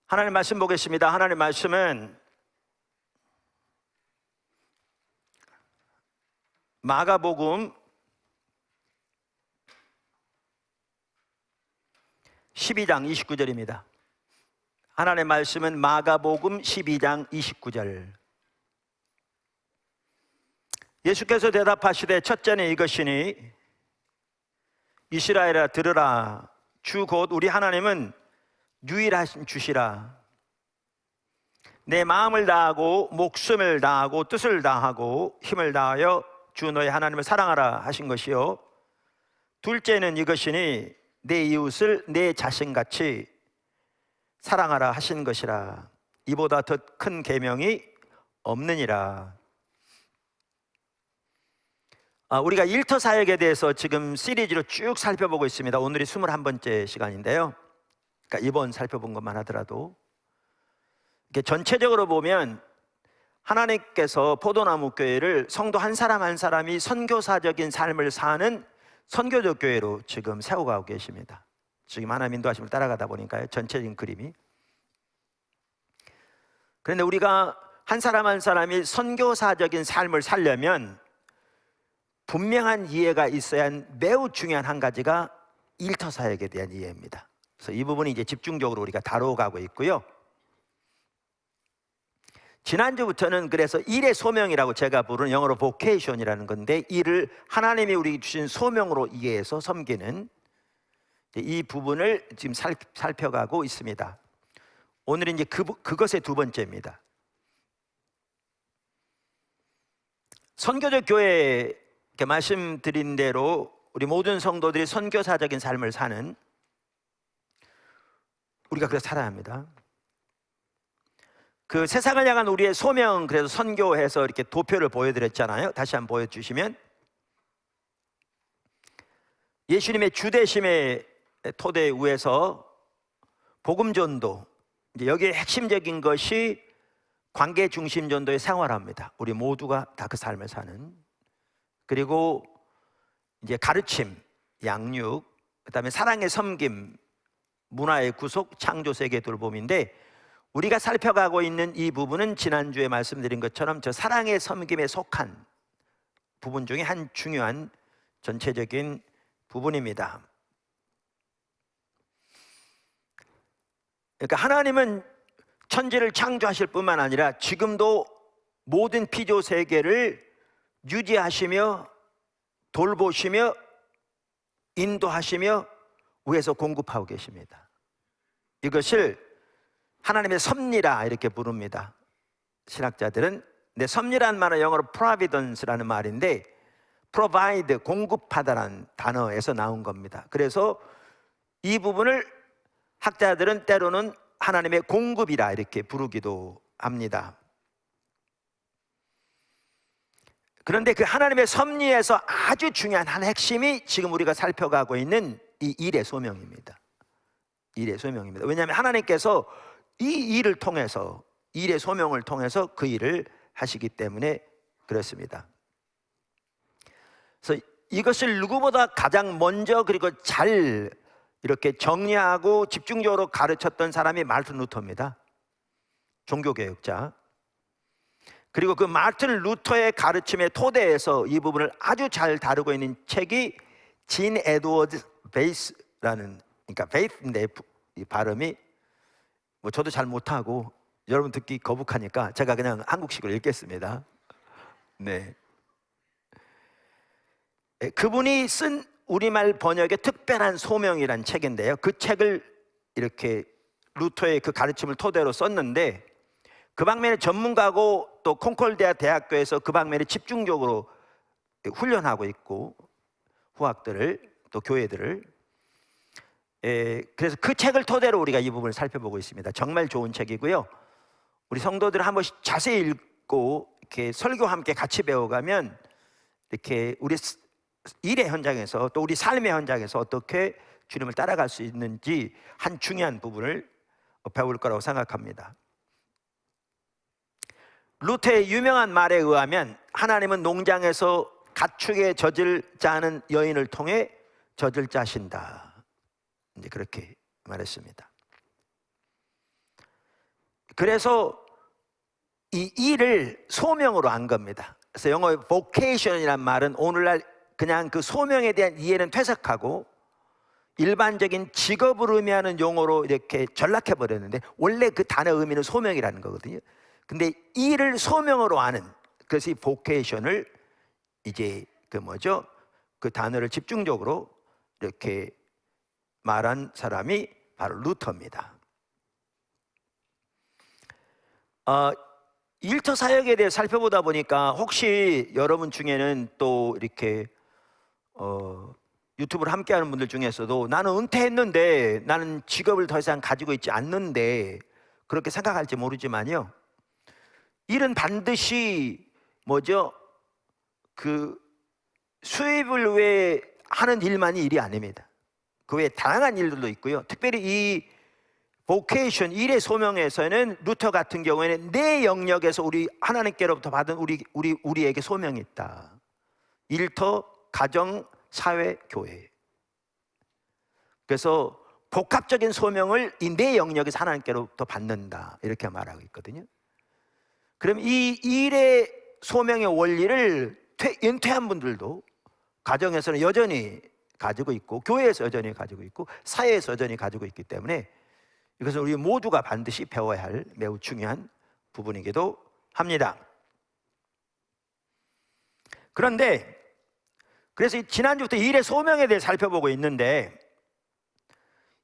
하나님 말씀 보겠습니다. 하나님 말씀은 마가복음 12장 29절입니다. 하나님의 말씀은 마가복음 12장 29절. 예수께서 대답하시되 첫째는 이것이니 이스라엘아 들으라. 주 곧 우리 하나님은 유일하신 주시라. 내 마음을 다하고 목숨을 다하고 뜻을 다하고 힘을 다하여 주 너의 하나님을 사랑하라 하신 것이요, 둘째는 이것이니 내 이웃을 내 자신같이 사랑하라 하신 것이라. 이보다 더 큰 계명이 없느니라. 우리가 일터 사역에 대해서 지금 시리즈로 쭉 살펴보고 있습니다. 오늘이 21번째 시간인데요, 그러니까 이번 살펴본 것만 하더라도 이렇게 전체적으로 보면 하나님께서 포도나무 교회를 성도 한 사람 한 사람이 선교사적인 삶을 사는 선교적 교회로 지금 세워가고 계십니다. 지금 하나님 인도하심을 따라가다 보니까요, 전체적인 그림이. 그런데 우리가 한 사람 한 사람이 선교사적인 삶을 살려면 분명한 이해가 있어야 하는 매우 중요한 한 가지가 일터 사역에 대한 이해입니다. 그래서 이 부분이 이제 집중적으로 우리가 다뤄가고 있고요. 지난주부터는 그래서 일의 소명이라고 제가 부르는 영어로 vocation이라는 건데, 일을 하나님이 우리에게 주신 소명으로 이해해서 섬기는 이 부분을 지금 살펴가고 있습니다. 오늘은 이제 그것의 두 번째입니다. 선교적 교회, 이렇게 말씀드린 대로 우리 모든 성도들이 선교사적인 삶을 사는, 우리가 그래서 살아야 합니다. 그 세상을 향한 우리의 소명, 그래서 선교해서 이렇게 도표를 보여드렸잖아요. 다시 한번 보여주시면, 예수님의 주대심의 토대 위에서 복음 전도, 이제 여기에 핵심적인 것이 관계 중심 전도의 생활합니다. 우리 모두가 다 그 삶을 사는. 그리고 이제 가르침, 양육, 그다음에 사랑의 섬김, 문화의 구속, 창조 세계 돌봄인데, 우리가 살펴가고 있는 이 부분은 지난주에 말씀드린 것처럼 저 사랑의 섬김에 속한 부분 중에 한 중요한 전체적인 부분입니다. 그러니까 하나님은 천지를 창조하실 뿐만 아니라 지금도 모든 피조 세계를 유지하시며 돌보시며 인도하시며 위에서 공급하고 계십니다. 이것을 하나님의 섭리라 이렇게 부릅니다. 신학자들은. 근데 섭리라는 말은 영어로 providence라는 말인데, provide, 공급하다라는 단어에서 나온 겁니다. 그래서 이 부분을 학자들은 때로는 하나님의 공급이라 이렇게 부르기도 합니다. 그런데 그 하나님의 섭리에서 아주 중요한 한 핵심이 지금 우리가 살펴가고 있는 이 일의 소명입니다. 일의 소명입니다. 왜냐하면 하나님께서 이 일을 통해서, 일의 소명을 통해서 그 일을 하시기 때문에 그렇습니다. 그래서 이것을 누구보다 가장 먼저 그리고 잘 이렇게 정리하고 집중적으로 가르쳤던 사람이 마르틴 루터입니다. 종교개혁자. 그리고 그 마르틴 루터의 가르침의 토대에서 이 부분을 아주 잘 다루고 있는 책이 진 에드워드 베이스라는, 그러니까 베이스인데 이 발음이 뭐 저도 잘 못하고 여러분 듣기 거북하니까 제가 그냥 한국식으로 읽겠습니다. 네. 그분이 쓴 우리말 번역의 특별한 소명이란 책인데요, 그 책을 이렇게 루터의 그 가르침을 토대로 썼는데, 그 방면의 전문가고 또 콩콜디아 대학교에서 그 방면에 집중적으로 훈련하고 있고, 후학들을 또 교회들을. 그래서 그 책을 토대로 우리가 이 부분을 살펴보고 있습니다. 정말 좋은 책이고요. 우리 성도들 한 번씩 자세히 읽고 이렇게 설교와 함께 같이 배워가면 이렇게 우리 일의 현장에서 또 우리 삶의 현장에서 어떻게 주님을 따라갈 수 있는지 한 중요한 부분을 배울 거라고 생각합니다. 루터의 유명한 말에 의하면 하나님은 농장에서 가축의 젖을 짜는 여인을 통해 젖을 짜신다, 이제 그렇게 말했습니다. 그래서 이 일을 소명으로 한 겁니다. 그래서 영어의 vocation이란 말은 오늘날 그냥 그 소명에 대한 이해는 퇴색하고 일반적인 직업을 의미하는 용어로 이렇게 전락해 버렸는데, 원래 그 단어 의미는 소명이라는 거거든요. 근데 일을 소명으로 하는, 그래서 이 vocation을 이제 그 단어를 집중적으로 이렇게 말한 사람이 바로 루터입니다. 일터 사역에 대해 살펴보다 보니까 혹시 여러분 중에는 또 이렇게 유튜브를 함께하는 분들 중에서도 나는 은퇴했는데 나는 직업을 더 이상 가지고 있지 않는데 그렇게 생각할지 모르지만요, 일은 반드시 그 수입을 위해 하는 일만이 일이 아닙니다. 그 외에 다양한 일들도 있고요. 특별히 이 vocation, 일의 소명에서는 루터 같은 경우에는 내 영역에서 우리 하나님께로부터 받은 우리에게 소명이 있다. 일터, 가정, 사회, 교회. 그래서 복합적인 소명을 이 내 영역에서 하나님께로부터 받는다, 이렇게 말하고 있거든요. 그럼 이 일의 소명의 원리를 은퇴한 분들도 가정에서는 여전히 가지고 있고, 교회에서 여전히 가지고 있고, 사회에서 여전히 가지고 있기 때문에 이것은 우리 모두가 반드시 배워야 할 매우 중요한 부분이기도 합니다. 그런데 그래서 지난주부터 일의 소명에 대해 살펴보고 있는데,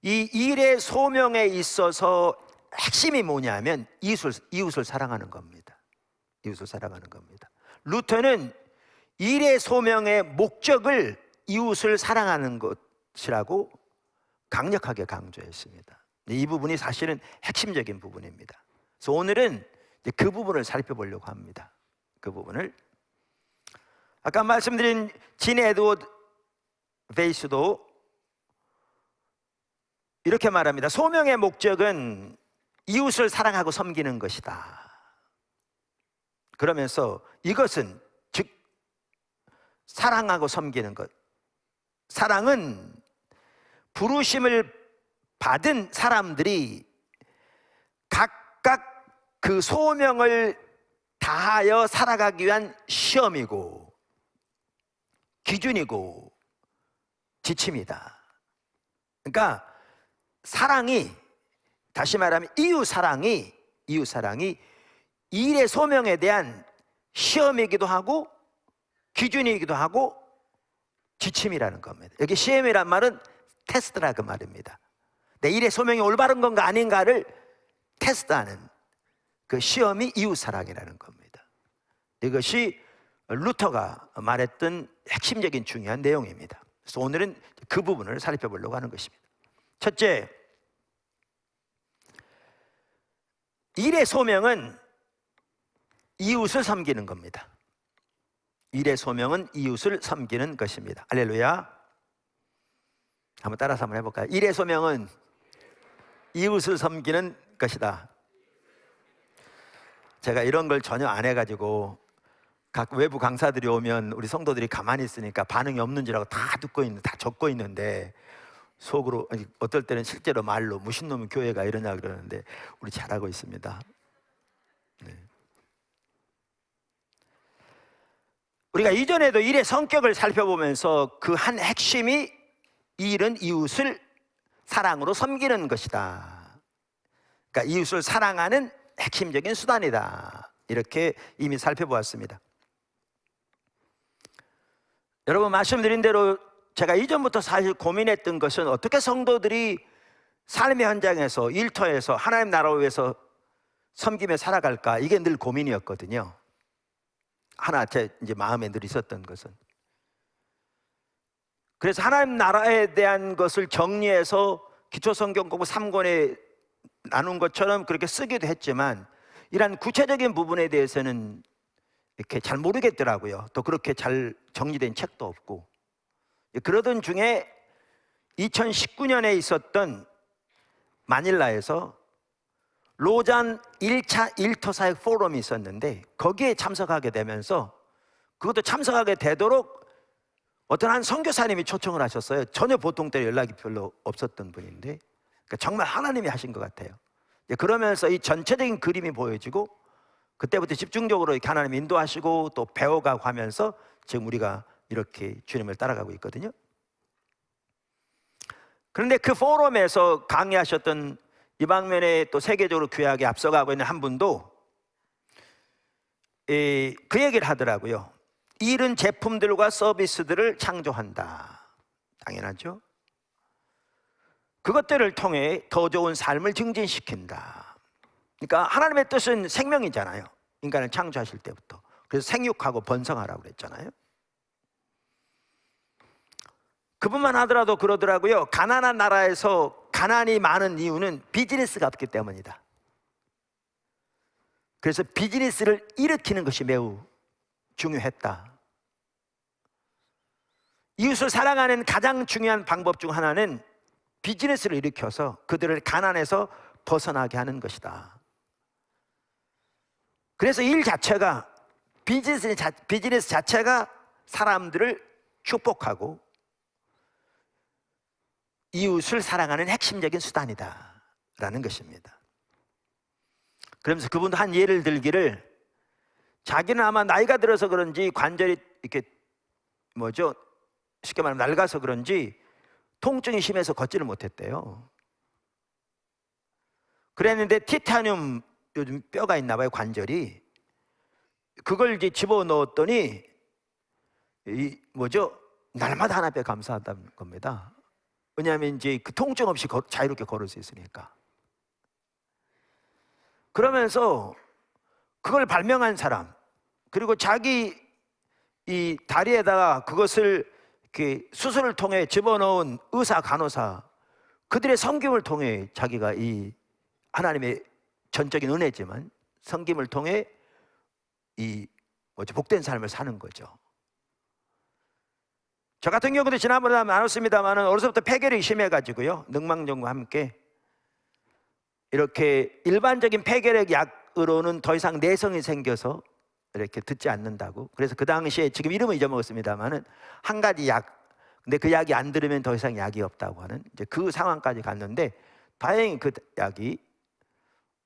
이 일의 소명에 있어서 핵심이 뭐냐면 이웃을 사랑하는 겁니다. 이웃을 사랑하는 겁니다. 루터는 일의 소명의 목적을 이웃을 사랑하는 것이라고 강력하게 강조했습니다. 이 부분이 사실은 핵심적인 부분입니다. 그래서 오늘은 그 부분을 살펴보려고 합니다. 그 부분을 아까 말씀드린 진 에드워드 베이스도 이렇게 말합니다. 소명의 목적은 이웃을 사랑하고 섬기는 것이다. 그러면서 이것은 즉 사랑하고 섬기는 것, 사랑은 부르심을 받은 사람들이 각각 그 소명을 다하여 살아가기 위한 시험이고 기준이고 지침이다. 그러니까 사랑이, 다시 말하면 이웃 사랑이 일의 소명에 대한 시험이기도 하고 기준이기도 하고 지침이라는 겁니다. 여기 시험이란 말은 테스트라 그 말입니다. 내 일의 소명이 올바른 건가 아닌가를 테스트하는 그 시험이 이웃사랑이라는 겁니다. 이것이 루터가 말했던 핵심적인 중요한 내용입니다. 그래서 오늘은 그 부분을 살펴보려고 하는 것입니다. 첫째, 일의 소명은 이웃을 섬기는 겁니다. 일의 소명은 이웃을 섬기는 것입니다. 할렐루야. 한번 따라서 한번 해볼까요? 일의 소명은 이웃을 섬기는 것이다. 제가 이런 걸 전혀 안 해가지고 각 외부 강사들이 오면 우리 성도들이 가만히 있으니까 반응이 없는 줄 알고 다 적고 있는데 속으로 어떨 때는 실제로 말로 무슨 놈의 교회가 이러냐 그러는데 우리 잘하고 있습니다. 네. 우리가 이전에도 일의 성격을 살펴보면서 그 한 핵심이 일은 이웃을 사랑으로 섬기는 것이다. 그러니까 이웃을 사랑하는 핵심적인 수단이다. 이렇게 이미 살펴보았습니다. 여러분 말씀드린 대로 제가 이전부터 사실 고민했던 것은 어떻게 성도들이 삶의 현장에서 일터에서 하나님 나라를 위해서 섬기며 살아갈까, 이게 늘 고민이었거든요. 하나 제 이제 마음에 늘 있었던 것은, 그래서 하나님 나라에 대한 것을 정리해서 기초성경 공부 3권에 나눈 것처럼 그렇게 쓰기도 했지만 이런 구체적인 부분에 대해서는 이렇게 잘 모르겠더라고요. 또 그렇게 잘 정리된 책도 없고. 그러던 중에 2019년에 있었던 마닐라에서 로잔 1차 일터사역 포럼이 있었는데 거기에 참석하게 되면서, 그것도 참석하게 되도록 어떤 한 선교사님이 초청을 하셨어요. 전혀 보통 때로 연락이 별로 없었던 분인데, 그러니까 정말 하나님이 하신 것 같아요. 이제 그러면서 이 전체적인 그림이 보여지고 그때부터 집중적으로 이렇게 하나님 인도하시고 또 배워가고 하면서 지금 우리가 이렇게 주님을 따라가고 있거든요. 그런데 그 포럼에서 강의하셨던 이 방면에 또 세계적으로 귀하게 앞서가고 있는 한 분도 그 얘기를 하더라고요. 이른 제품들과 서비스들을 창조한다. 당연하죠. 그것들을 통해 더 좋은 삶을 증진시킨다. 그러니까 하나님의 뜻은 생명이잖아요. 인간을 창조하실 때부터. 그래서 생육하고 번성하라고 그랬잖아요. 그분만 하더라도 그러더라고요. 가난한 나라에서 가난이 많은 이유는 비즈니스가 없기 때문이다. 그래서 비즈니스를 일으키는 것이 매우 중요했다. 이웃을 사랑하는 가장 중요한 방법 중 하나는 비즈니스를 일으켜서 그들을 가난에서 벗어나게 하는 것이다. 그래서 일 자체가 비즈니스 자체가 사람들을 축복하고 이웃을 사랑하는 핵심적인 수단이다 라는 것입니다. 그러면서 그분도 한 예를 들기를, 자기는 아마 나이가 들어서 그런지 관절이 이렇게 쉽게 말하면 낡아서 그런지 통증이 심해서 걷지를 못했대요. 그랬는데 티타늄 요즘 뼈가 있나 봐요, 관절이. 그걸 이제 집어넣었더니 날마다 하나 뼈 감사하다는 겁니다. 왜냐하면 이제 그 통증 없이 자유롭게 걸을 수 있으니까. 그러면서 그걸 발명한 사람, 그리고 자기 이 다리에다가 그것을 이렇게 수술을 통해 집어넣은 의사, 간호사, 그들의 섬김을 통해 자기가 이 하나님의 전적인 은혜지만 섬김을 통해 복된 삶을 사는 거죠. 저 같은 경우도 지난번에 나눴습니다만 어려서부터 폐결이 심해가지고요, 능망정과 함께 이렇게 일반적인 폐결핵 약으로는 더 이상 내성이 생겨서 이렇게 듣지 않는다고. 그래서 그 당시에, 지금 이름은 잊어먹었습니다만은, 한 가지 약, 근데 그 약이 안 들으면 더 이상 약이 없다고 하는 이제 그 상황까지 갔는데, 다행히 그 약이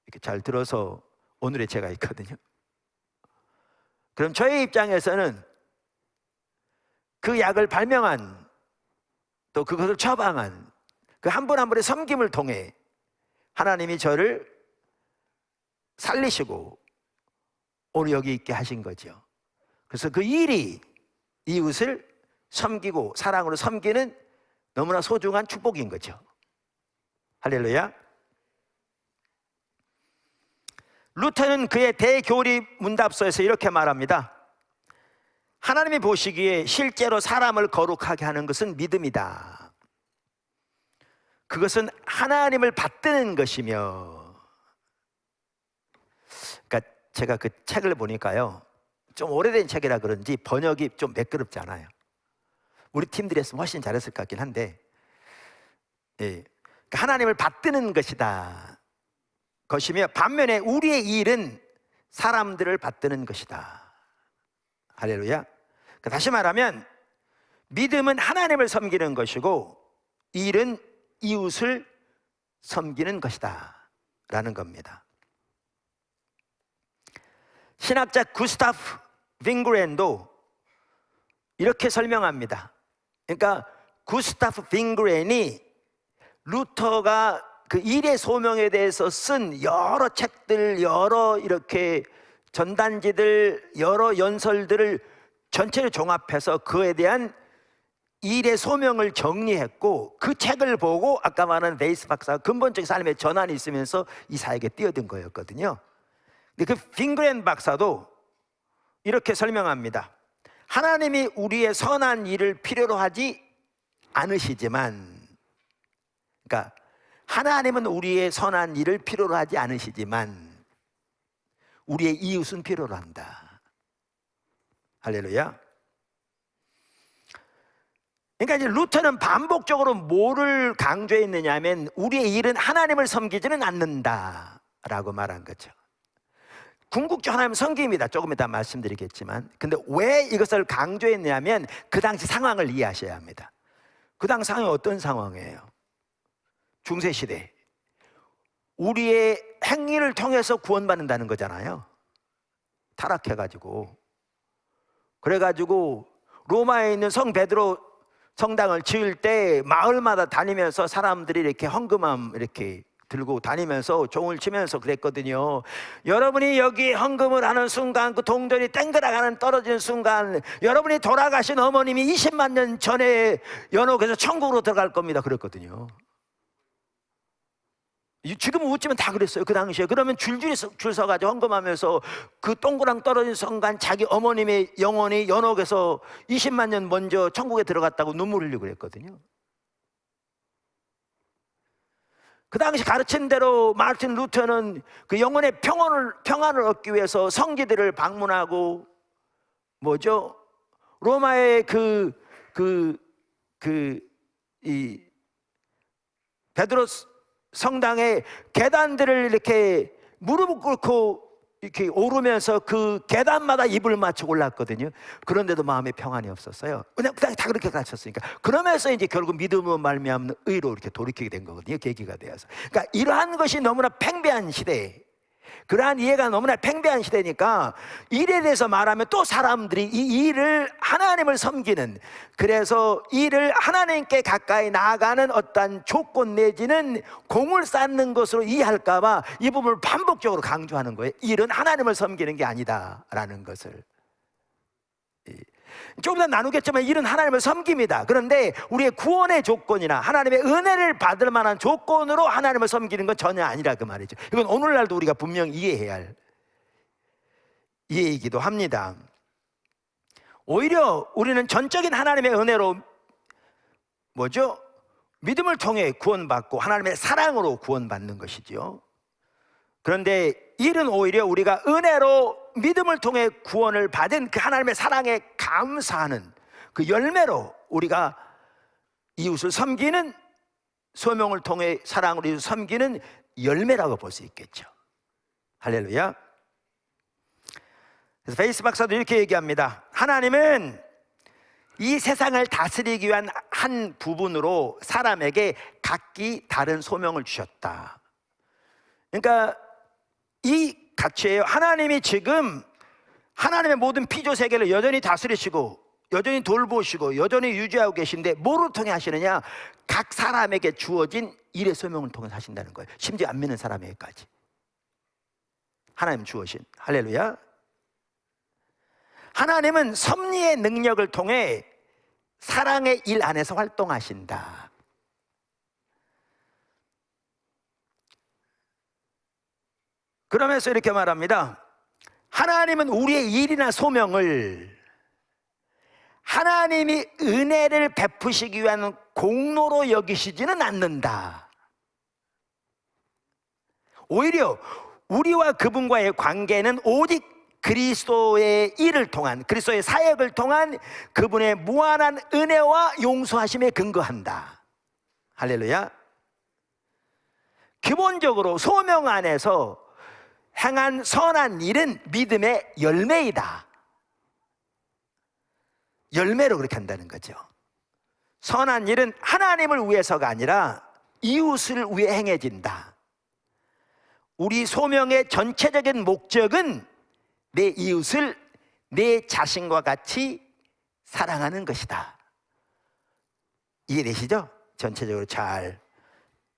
이렇게 잘 들어서 오늘의 제가 있거든요. 그럼 저의 입장에서는 그 약을 발명한, 또 그것을 처방한 그 한 분 한 분의 섬김을 통해 하나님이 저를 살리시고 오늘 여기 있게 하신 거죠. 그래서 그 일이 이웃을 섬기고 사랑으로 섬기는 너무나 소중한 축복인 거죠. 할렐루야. 루터는 그의 대교리 문답서에서 이렇게 말합니다. 하나님이 보시기에 실제로 사람을 거룩하게 하는 것은 믿음이다. 그것은 하나님을 받드는 것이며. 그러니까 제가 그 책을 보니까요, 좀 오래된 책이라 그런지 번역이 좀 매끄럽지 않아요. 우리 팀들이 했으면 훨씬 잘했을 것 같긴 한데, 그러니까 하나님을 받드는 것이며 반면에 우리의 일은 사람들을 받드는 것이다. 할렐루야. 다시 말하면 믿음은 하나님을 섬기는 것이고 일은 이웃을 섬기는 것이다 라는 겁니다. 신학자 구스타프 빙그렌도 이렇게 설명합니다. 그러니까 구스타프 빙그렌이 루터가 그 일의 소명에 대해서 쓴 여러 책들, 여러 이렇게 전단지들, 여러 연설들을 전체를 종합해서 그에 대한 일의 소명을 정리했고, 그 책을 보고 아까 말한 베이스 박사가 근본적인 삶의 전환이 있으면서 이 사역에 뛰어든 거였거든요. 근데 그 빙그렌 박사도 이렇게 설명합니다. 하나님이 우리의 선한 일을 필요로 하지 않으시지만, 그러니까 하나님은 우리의 선한 일을 필요로 하지 않으시지만 우리의 이웃은 필요로 한다. 할렐루야. 그러니까 이제 루터는 반복적으로 뭐를 강조했느냐 하면 우리의 일은 하나님을 섬기지는 않는다라고 말한 거죠. 궁극적 하나님 섬김이다. 조금 이따 말씀드리겠지만, 근데 왜 이것을 강조했냐면 그 당시 상황을 이해하셔야 합니다. 그 당시 상황이 어떤 상황이에요? 중세시대, 우리의 행위를 통해서 구원받는다는 거잖아요. 타락해가지고. 그래가지고 로마에 있는 성 베드로 성당을 지을 때 마을마다 다니면서 사람들이 이렇게 헌금함 이렇게 들고 다니면서 종을 치면서 그랬거든요. 여러분이 여기 헌금을 하는 순간, 그 동전이 땡그라가는 떨어지는 순간, 여러분이 돌아가신 어머님이 20만 년 전에 연옥에서 천국으로 들어갈 겁니다. 그랬거든요. 지금은 웃지만 다 그랬어요. 그 당시에. 그러면 줄줄이 줄 서가지고 헌금하면서 그 동그랑 떨어진 순간 자기 어머님의 영혼이 연옥에서 20만 년 먼저 천국에 들어갔다고 눈물 흘리고 그랬거든요. 그 당시 가르친 대로 마르틴 루터는 그 영혼의 평안을 얻기 위해서 성지들을 방문하고 로마의 이 베드로 성당의 계단들을 이렇게 무릎을 꿇고 이렇게 오르면서 그 계단마다 입을 맞춰 올랐거든요. 그런데도 마음에 평안이 없었어요. 그냥 다 그렇게 가르쳤으니까. 그러면서 이제 결국 믿음으로 말미암는 의로 이렇게 돌이키게 된 거거든요. 계기가 되어서. 그러니까 이러한 것이 너무나 팽배한 시대에, 그러한 이해가 너무나 팽배한 시대니까 일에 대해서 말하면 또 사람들이 이 일을 하나님을 섬기는, 그래서 일을 하나님께 가까이 나아가는 어떤 조건 내지는 공을 쌓는 것으로 이해할까 봐 이 부분을 반복적으로 강조하는 거예요. 일은 하나님을 섬기는 게 아니다라는 것을. 조금 더 나누겠지만 일은 하나님을 섬깁니다. 그런데 우리의 구원의 조건이나 하나님의 은혜를 받을 만한 조건으로 하나님을 섬기는 건 전혀 아니라 그 말이죠. 이건 오늘날도 우리가 분명히 이해해야 할 이해이기도 합니다. 오히려 우리는 전적인 하나님의 은혜로 믿음을 통해 구원받고 하나님의 사랑으로 구원받는 것이죠. 그런데 일은 오히려 우리가 은혜로 믿음을 통해 구원을 받은 그 하나님의 사랑에 감사하는 그 열매로 우리가 이웃을 섬기는, 소명을 통해 사랑으로 이웃을 섬기는 열매라고 볼 수 있겠죠. 할렐루야. 그래서 베이스 박사도 이렇게 얘기합니다. 하나님은 이 세상을 다스리기 위한 한 부분으로 사람에게 각기 다른 소명을 주셨다. 그러니까 이 가치예요. 하나님이 지금 하나님의 모든 피조 세계를 여전히 다스리시고 여전히 돌보시고 여전히 유지하고 계신데 뭐를 통해 하시느냐? 각 사람에게 주어진 일의 소명을 통해 하신다는 거예요. 심지어 안 믿는 사람에게까지 하나님 주어신. 할렐루야. 하나님은 섭리의 능력을 통해 사랑의 일 안에서 활동하신다. 그러면서 이렇게 말합니다. 하나님은 우리의 일이나 소명을 하나님이 은혜를 베푸시기 위한 공로로 여기시지는 않는다. 오히려 우리와 그분과의 관계는 오직 그리스도의 일을 통한, 그리스도의 사역을 통한 그분의 무한한 은혜와 용서하심에 근거한다. 할렐루야. 기본적으로 소명 안에서 행한 선한 일은 믿음의 열매이다. 열매로 그렇게 한다는 거죠. 선한 일은 하나님을 위해서가 아니라 이웃을 위해 행해진다. 우리 소명의 전체적인 목적은 내 이웃을 내 자신과 같이 사랑하는 것이다. 이해되시죠? 전체적으로 잘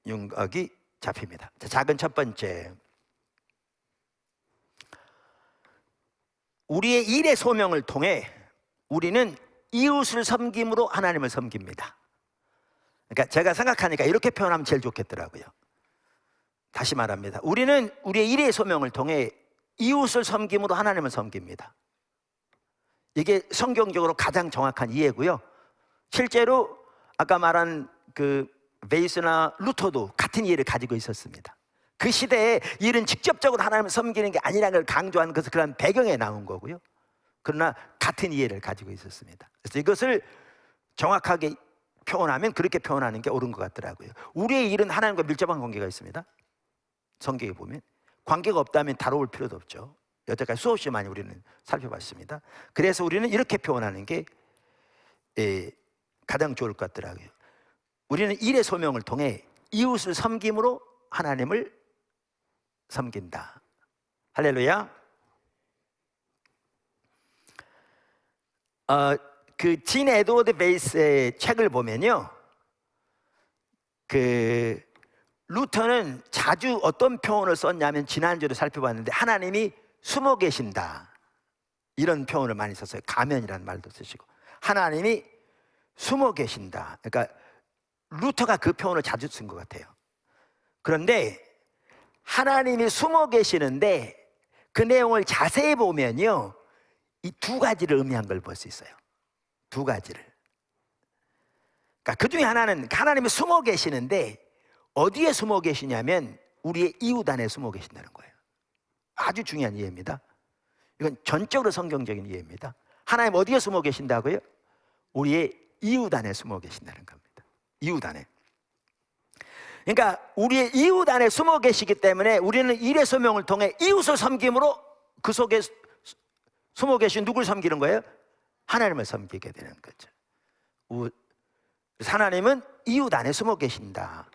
윤곽이 잡힙니다. 자, 작은 첫 번째, 우리의 일의 소명을 통해 우리는 이웃을 섬김으로 하나님을 섬깁니다. 그러니까 제가 생각하니까 이렇게 표현하면 제일 좋겠더라고요. 다시 말합니다. 우리는 우리의 일의 소명을 통해 이웃을 섬김으로 하나님을 섬깁니다. 이게 성경적으로 가장 정확한 이해고요. 실제로 아까 말한 그 베이스나 루터도 같은 이해를 가지고 있었습니다. 그 시대에 일은 직접적으로 하나님을 섬기는 게 아니라는 걸 강조하는 것은 그런 배경에 나온 거고요. 그러나 같은 이해를 가지고 있었습니다. 그래서 이것을 정확하게 표현하면 그렇게 표현하는 게 옳은 것 같더라고요. 우리의 일은 하나님과 밀접한 관계가 있습니다. 성경에 보면 관계가 없다면 다뤄볼 필요도 없죠. 여태까지 수없이 많이 우리는 살펴봤습니다. 그래서 우리는 이렇게 표현하는 게 가장 좋을 것 같더라고요. 우리는 일의 소명을 통해 이웃을 섬김으로 하나님을 섬긴다. 할렐루야. 그 진 에드워드 베이스의 책을 보면요, 그 루터는 자주 어떤 표현을 썼냐면, 지난주에 살펴봤는데 하나님이 숨어 계신다, 이런 표현을 많이 썼어요. 가면이라는 말도 쓰시고 하나님이 숨어 계신다. 그러니까 루터가 그 표현을 자주 쓴 것 같아요. 그런데 하나님이 숨어 계시는데 그 내용을 자세히 보면요, 이 두 가지를 의미한 걸 볼 수 있어요. 두 가지를. 그러니까 그 중에 하나는 하나님이 숨어 계시는데 어디에 숨어 계시냐면 우리의 이웃 안에 숨어 계신다는 거예요. 아주 중요한 이해입니다. 이건 전적으로 성경적인 이해입니다. 하나님 어디에 숨어 계신다고요? 우리의 이웃 안에 숨어 계신다는 겁니다. 이웃 안에. 그러니까 우리의 이웃 안에 숨어 계시기 때문에 우리는 일의 소명을 통해 이웃을 섬김으로 그 속에 숨어 계신 누굴 섬기는 거예요? 하나님을 섬기게 되는 거죠. 하나님은 이웃 안에 숨어 계신다.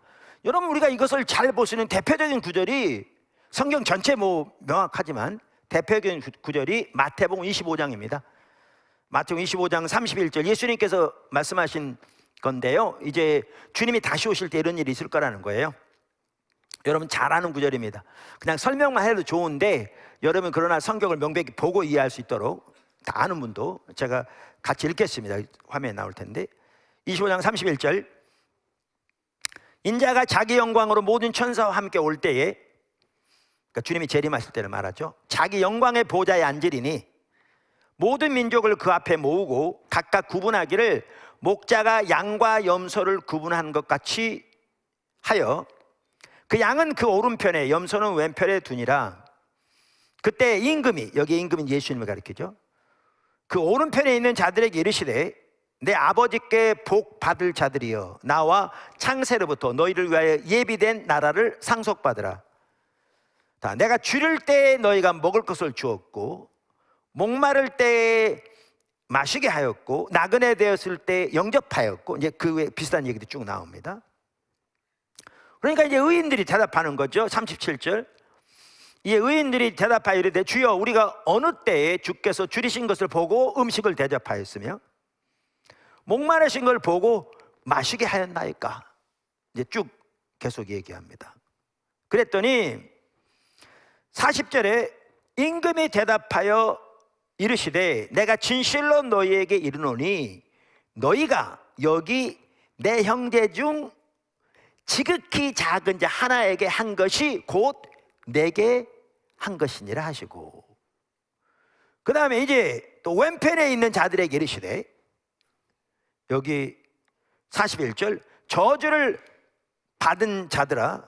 여러분, 우리가 이것을 잘 볼 수 있는 대표적인 구절이, 성경 전체 명확하지만 대표적인 구절이 마태복음 25장입니다. 마태복음 25장 31절, 예수님께서 말씀하신 건데요, 이제 주님이 다시 오실 때 이런 일이 있을 거라는 거예요. 여러분 잘 아는 구절입니다. 그냥 설명만 해도 좋은데 여러분 그러나 성경을 명백히 보고 이해할 수 있도록, 다 아는 분도 제가 같이 읽겠습니다. 화면에 나올 텐데, 25장 31절, 인자가 자기 영광으로 모든 천사와 함께 올 때에, 그러니까 주님이 재림하실 때를 말하죠. 자기 영광의 보좌에 앉으리니 모든 민족을 그 앞에 모으고 각각 구분하기를 목자가 양과 염소를 구분한 것 같이 하여 그 양은 그 오른편에 염소는 왼편에 두니라. 그때 임금이, 여기 임금은 예수님을 가리키죠, 그 오른편에 있는 자들에게 이르시되 내 아버지께 복 받을 자들이여, 나와 창세로부터 너희를 위하여 예비된 나라를 상속받으라. 내가 줄일 때에 너희가 먹을 것을 주었고 목마를 때에 마시게 하였고 나그네 되었을 때 영접하였고, 이제 그 외에 비슷한 얘기도 쭉 나옵니다. 그러니까 이제 의인들이 대답하는 거죠. 37절, 이 의인들이 대답하여 이르되 주여, 우리가 어느 때에 주께서 줄이신 것을 보고 음식을 대접하였으며 목마르신 걸 보고 마시게 하였나이까? 이제 쭉 계속 얘기합니다. 그랬더니 40절에 임금이 대답하여 이르시되 내가 진실로 너희에게 이르노니 너희가 여기 내 형제 중 지극히 작은 자 하나에게 한 것이 곧 내게 한 것이니라 하시고, 그 다음에 이제 또 왼편에 있는 자들에게 이르시되, 여기 41절, 저주를 받은 자들아,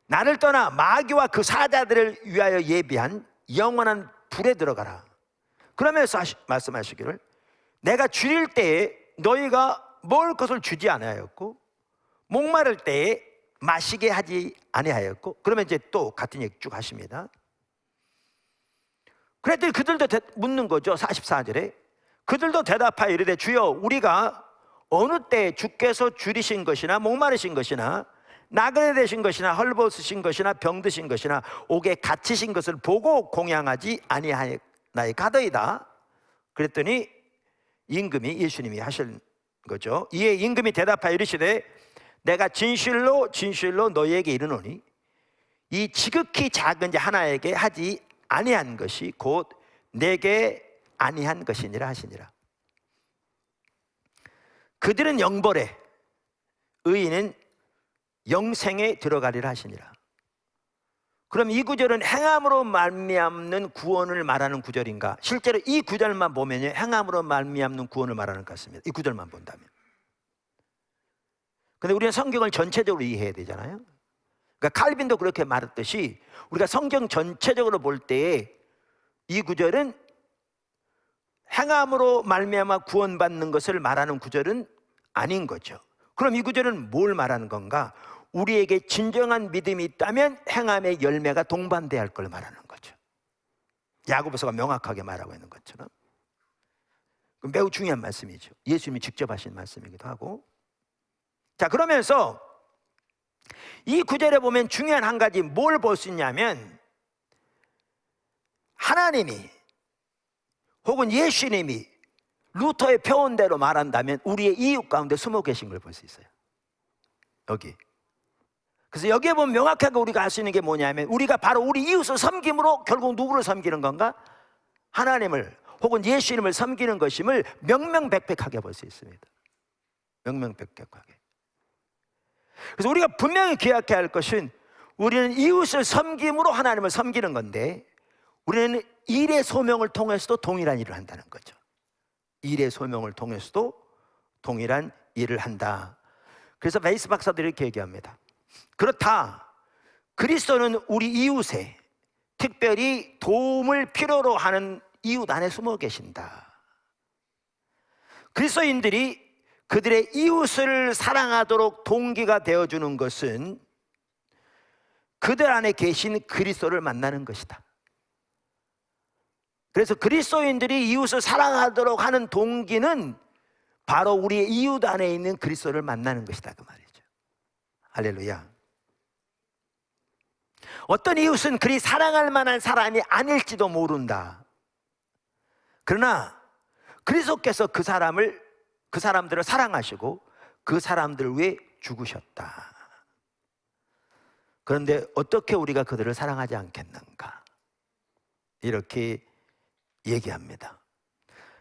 나를 떠나 마귀와 그 사자들을 위하여 예비한 영원한 불에 들어가라. 그러면서 말씀하시기를 내가 줄일 때에 너희가 먹을 것을 주지 아니하였고 목마를 때에 마시게 하지 아니하였고, 그러면 이제 또 같은 얘기 쭉 하십니다. 그랬더니 그들도 묻는 거죠. 44절에 그들도 대답하여 이르되 주여, 우리가 어느 때 주께서 줄이신 것이나 목마르신 것이나 나그네 되신 것이나 헐벗으신 것이나 병드신 것이나 옥에 갇히신 것을 보고 공양하지 아니하나이까더이다. 그랬더니 임금이, 예수님이 하신 거죠. 이에 임금이 대답하여 이르시되 내가 진실로 진실로 너희에게 이르노니 이 지극히 작은 자 하나에게 하지 아니한 것이 곧 내게 아니한 것이니라 하시니라. 그들은 영벌에, 의인은 영생에 들어가리라 하시니라. 그럼 이 구절은 행함으로 말미암는 구원을 말하는 구절인가? 실제로 이 구절만 보면 행함으로 말미암는 구원을 말하는 것 같습니다. 이 구절만 본다면. 근데 우리는 성경을 전체적으로 이해해야 되잖아요. 그러니까 칼빈도 그렇게 말했듯이 우리가 성경 전체적으로 볼 때에 이 구절은 행함으로 말미암아 구원받는 것을 말하는 구절은 아닌 거죠. 그럼 이 구절은 뭘 말하는 건가? 우리에게 진정한 믿음이 있다면 행함의 열매가 동반돼야 할 걸 말하는 거죠. 야고보서가 명확하게 말하고 있는 것처럼. 매우 중요한 말씀이죠. 예수님이 직접 하신 말씀이기도 하고. 자, 그러면서 이 구절에 보면 중요한 한 가지 뭘 볼 수 있냐면, 하나님이 혹은 예수님이 루터의 표현대로 말한다면 우리의 이웃 가운데 숨어 계신 걸 볼 수 있어요. 여기. 그래서 여기에 보면 명확하게 우리가 알 수 있는 게 뭐냐면, 우리가 바로 우리 이웃을 섬김으로 결국 누구를 섬기는 건가? 하나님을 혹은 예수님을 섬기는 것임을 명명백백하게 볼 수 있습니다. 명명백백하게. 그래서 우리가 분명히 기억해야 할 것은, 우리는 이웃을 섬김으로 하나님을 섬기는 건데, 우리는 일의 소명을 통해서도 동일한 일을 한다는 거죠. 일의 소명을 통해서도 동일한 일을 한다. 그래서 베이스 박사들이 이렇게 얘기합니다. 그렇다, 그리스도는 우리 이웃에, 특별히 도움을 필요로 하는 이웃 안에 숨어 계신다. 그리스도인들이 그들의 이웃을 사랑하도록 동기가 되어주는 것은 그들 안에 계신 그리스도를 만나는 것이다. 그래서 그리스도인들이 이웃을 사랑하도록 하는 동기는 바로 우리의 이웃 안에 있는 그리스도를 만나는 것이다, 그 말이죠. 할렐루야. 어떤 이웃은 그리 사랑할 만한 사람이 아닐지도 모른다. 그러나 그리스도께서 그 사람들을 사랑하시고 그 사람들을 위해 죽으셨다. 그런데 어떻게 우리가 그들을 사랑하지 않겠는가? 이렇게 얘기합니다.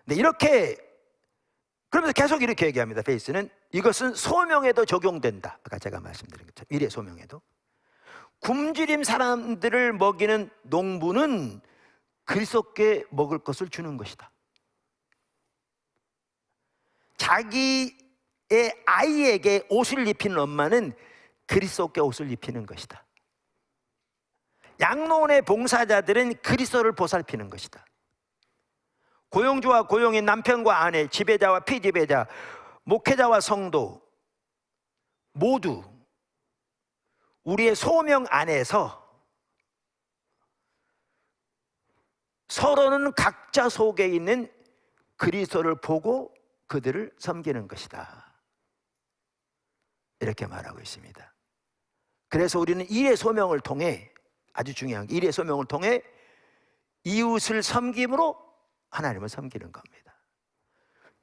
근데 그러면서 계속 이렇게 얘기합니다. 페이스는 이것은 소명에도 적용된다. 아까 제가 말씀드린 것처럼 일의 소명에도. 굶주린 사람들을 먹이는 농부는 그리스도께 먹을 것을 주는 것이다. 자기의 아이에게 옷을 입히는 엄마는 그리스도께 옷을 입히는 것이다. 양로원의 봉사자들은 그리스도를 보살피는 것이다. 고용주와 고용인, 남편과 아내, 지배자와 피지배자, 목회자와 성도 모두 우리의 소명 안에서 서로는 각자 속에 있는 그리스도를 보고 그들을 섬기는 것이다. 이렇게 말하고 있습니다. 그래서 우리는 일의 소명을 통해, 아주 중요한 일의 소명을 통해 이웃을 섬김으로 하나님을 섬기는 겁니다.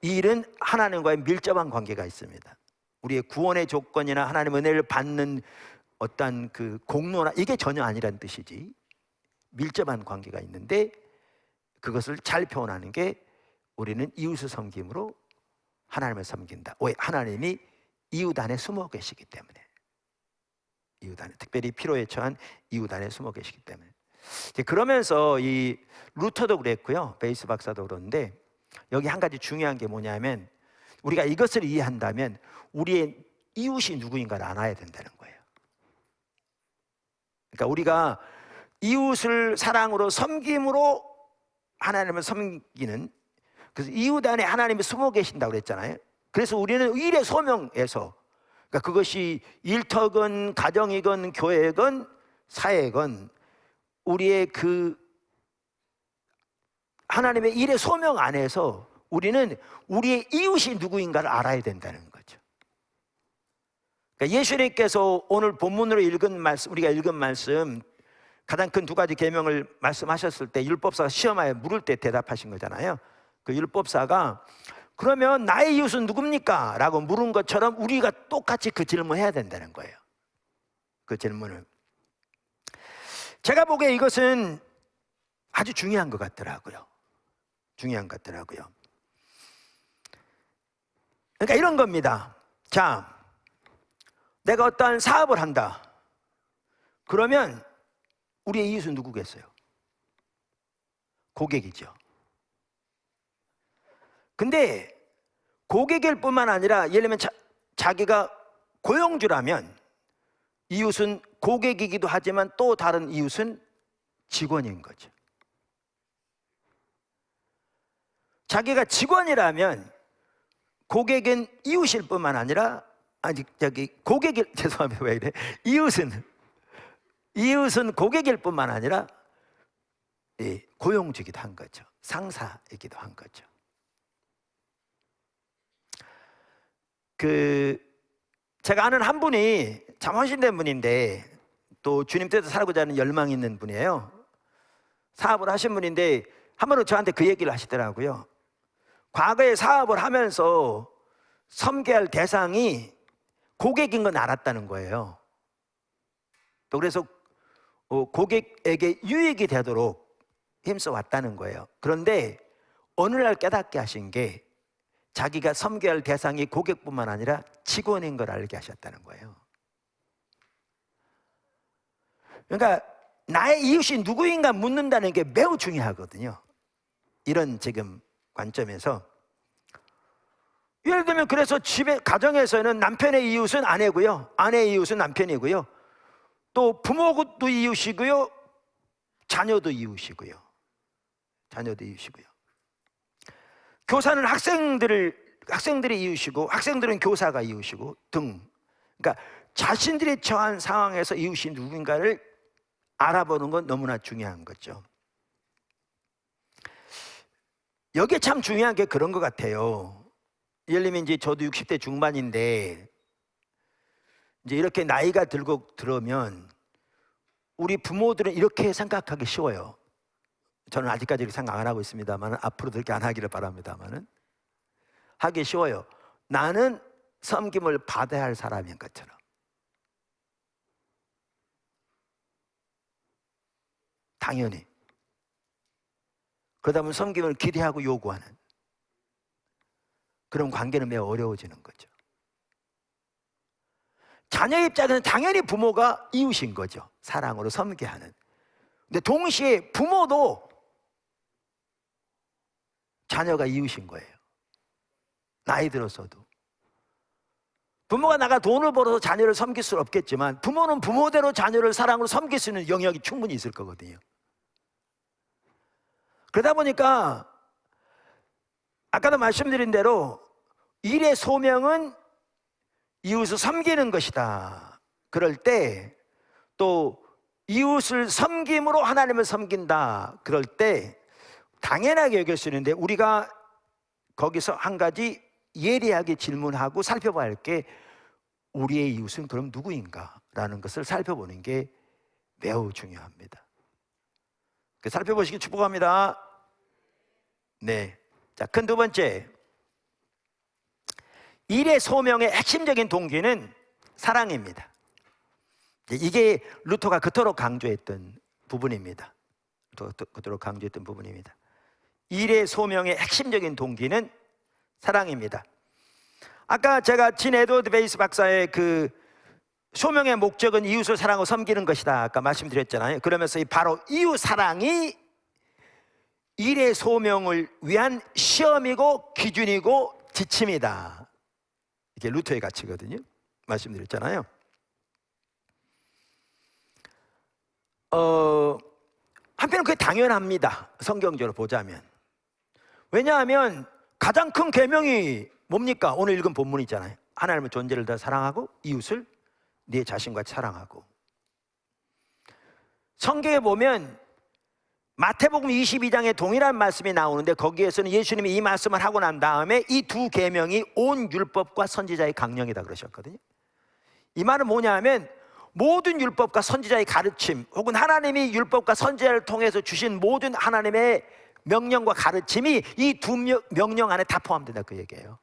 이 일은 하나님과의 밀접한 관계가 있습니다. 우리의 구원의 조건이나 하나님의 은혜를 받는 어떤 그 공로나 이게 전혀 아니란 뜻이지, 밀접한 관계가 있는데 그것을 잘 표현하는 게, 우리는 이웃을 섬김으로 하나님을 섬긴다. 왜? 하나님이 이웃 안에 숨어 계시기 때문에. 이웃 안에, 특별히 필요에 처한 이웃 안에 숨어 계시기 때문에. 그러면서 이 루터도 그랬고요, 베이스 박사도 그런데, 여기 한 가지 중요한 게 뭐냐면, 우리가 이것을 이해한다면 우리의 이웃이 누구인가를 알아야 된다는 거예요. 그러니까 우리가 이웃을 사랑으로 섬김으로 하나님을 섬기는, 그래서 이웃 안에 하나님이 숨어 계신다고 그랬잖아요. 그래서 우리는 일의 소명에서, 그러니까 그것이 일터건 가정이건 교회건 사회건, 우리의 그 하나님의 일의 소명 안에서 우리는 우리의 이웃이 누구인가를 알아야 된다는 거죠. 그러니까 예수님께서 오늘 본문으로 읽은 말씀, 우리가 읽은 말씀, 가장 큰 두 가지 계명을 말씀하셨을 때 율법사가 시험하여 물을 때 대답하신 거잖아요. 그 율법사가 그러면 나의 이웃은 누굽니까? 라고 물은 것처럼 우리가 똑같이 그 질문을 해야 된다는 거예요. 그 질문을. 제가 보기에 이것은 아주 중요한 것 같더라고요. 중요한 것 같더라고요. 그러니까 이런 겁니다. 자, 내가 어떠한 사업을 한다. 그러면 우리의 이웃은 누구겠어요? 고객이죠. 근데 고객일 뿐만 아니라, 예를 들면 자기가 고용주라면 이웃은 고객이기도 하지만 또 다른 이웃은 직원인 거죠. 자기가 직원이라면 고객은 이웃일 뿐만 아니라, 죄송합니다, 왜 이래? 이웃은 고객일 뿐만 아니라 고용주이기도 한 거죠. 상사이기도 한 거죠. 제가 아는 한 분이 참 헌신된 분인데 또 주님 뜻에 살고자 하는 열망이 있는 분이에요. 사업을 하신 분인데 한 번은 저한테 그 얘기를 하시더라고요. 과거에 사업을 하면서 섬겨야 할 대상이 고객인 건 알았다는 거예요. 또 그래서 고객에게 유익이 되도록 힘써 왔다는 거예요. 그런데 어느 날 깨닫게 하신 게 자기가 섬겨야 할 대상이 고객뿐만 아니라 직원인 걸 알게 하셨다는 거예요. 그러니까 나의 이웃이 누구인가 묻는다는 게 매우 중요하거든요. 이런 지금 관점에서 예를 들면 그래서 집에 가정에서는 남편의 이웃은 아내고요, 아내의 이웃은 남편이고요, 또 부모도 이웃이고요, 자녀도 이웃이고요. 교사는 학생들이 이웃이고 학생들은 교사가 이웃이고 등. 그러니까 자신들이 처한 상황에서 이웃이 누군가를 알아보는 건 너무나 중요한 거죠. 여기에 참 중요한 게 그런 것 같아요. 예를 들면 이제 저도 60대 중반인데 이제 이렇게 나이가 들으면 우리 부모들은 이렇게 생각하기 쉬워요. 저는 아직까지 이렇게 생각 안 하고 있습니다만 앞으로도 그렇게 안 하기를 바랍니다만 하기 쉬워요. 나는 섬김을 받아야 할 사람인 것처럼. 당연히. 그러다 보면 섬김을 기대하고 요구하는 그런 관계는 매우 어려워지는 거죠. 자녀 입장에서는 당연히 부모가 이웃인 거죠. 사랑으로 섬게 하는. 근데 동시에 부모도 자녀가 이웃인 거예요. 나이 들어서도. 부모가 나가 돈을 벌어서 자녀를 섬길 수는 없겠지만 부모는 부모대로 자녀를 사랑으로 섬길 수 있는 영역이 충분히 있을 거거든요. 그러다 보니까 아까도 말씀드린 대로 일의 소명은 이웃을 섬기는 것이다. 그럴 때 또 이웃을 섬김으로 하나님을 섬긴다. 그럴 때 당연하게 여길 수 있는데 우리가 거기서 한 가지 예리하게 질문하고 살펴봐야 할 게 우리의 이웃은 그럼 누구인가? 라는 것을 살펴보는 게 매우 중요합니다. 살펴보시기 축복합니다. 네. 자, 큰 두 번째. 일의 소명의 핵심적인 동기는 사랑입니다. 이게 루터가 그토록 강조했던 부분입니다. 일의 소명의 핵심적인 동기는 사랑입니다. 아까 제가 진 에드워드 베이스 박사의 그 소명의 목적은 이웃을 사랑하고 섬기는 것이다 아까 말씀드렸잖아요. 그러면서 바로 이웃 사랑이 일의 소명을 위한 시험이고 기준이고 지침이다. 이게 루터의 가치거든요. 말씀드렸잖아요. 한편은 그게 당연합니다. 성경적으로 보자면. 왜냐하면 가장 큰 계명이 뭡니까? 오늘 읽은 본문 있잖아요. 하나님의 존재를 더 사랑하고 이웃을 네 자신같이 사랑하고. 성경에 보면 마태복음 22장에 동일한 말씀이 나오는데 거기에서는 예수님이 이 말씀을 하고 난 다음에 이 두 계명이 온 율법과 선지자의 강령이다 그러셨거든요. 이 말은 뭐냐 하면 모든 율법과 선지자의 가르침 혹은 하나님이 율법과 선지자를 통해서 주신 모든 하나님의 명령과 가르침이 이 두 명령 안에 다 포함된다 그 얘기예요.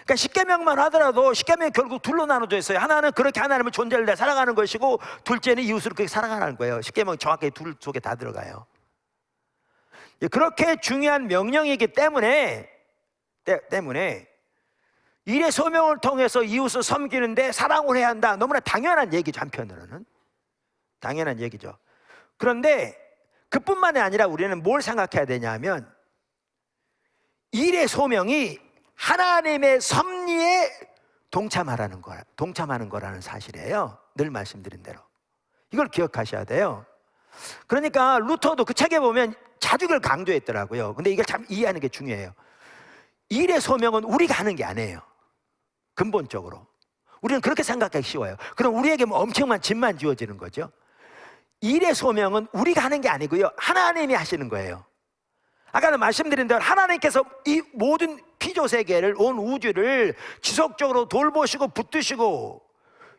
그러니까 십계명만 하더라도 십계명이 결국 둘로 나눠져 있어요. 하나는 그렇게 하나님의 존재를 내 사랑하는 것이고 둘째는 이웃을 그렇게 사랑하는 거예요. 십계명이 정확하게 둘 속에 다 들어가요. 그렇게 중요한 명령이기 때문에 일의 소명을 통해서 이웃을 섬기는데 사랑을 해야 한다. 너무나 당연한 얘기죠. 한편으로는 당연한 얘기죠. 그런데 그뿐만이 아니라 우리는 뭘 생각해야 되냐면 일의 소명이 하나님의 섭리에 동참하는 거라는 사실이에요. 늘 말씀드린 대로 이걸 기억하셔야 돼요. 그러니까 루터도 그 책에 보면 자주 이걸 강조했더라고요. 근데 이걸 참 이해하는 게 중요해요. 일의 소명은 우리가 하는 게 아니에요. 근본적으로 우리는 그렇게 생각하기 쉬워요. 그럼 우리에게 뭐 엄청난 짐만 지워지는 거죠. 일의 소명은 우리가 하는 게 아니고요, 하나님이 하시는 거예요. 아까는 말씀드린 대로 하나님께서 이 모든 피조 세계를, 온 우주를 지속적으로 돌보시고 붙드시고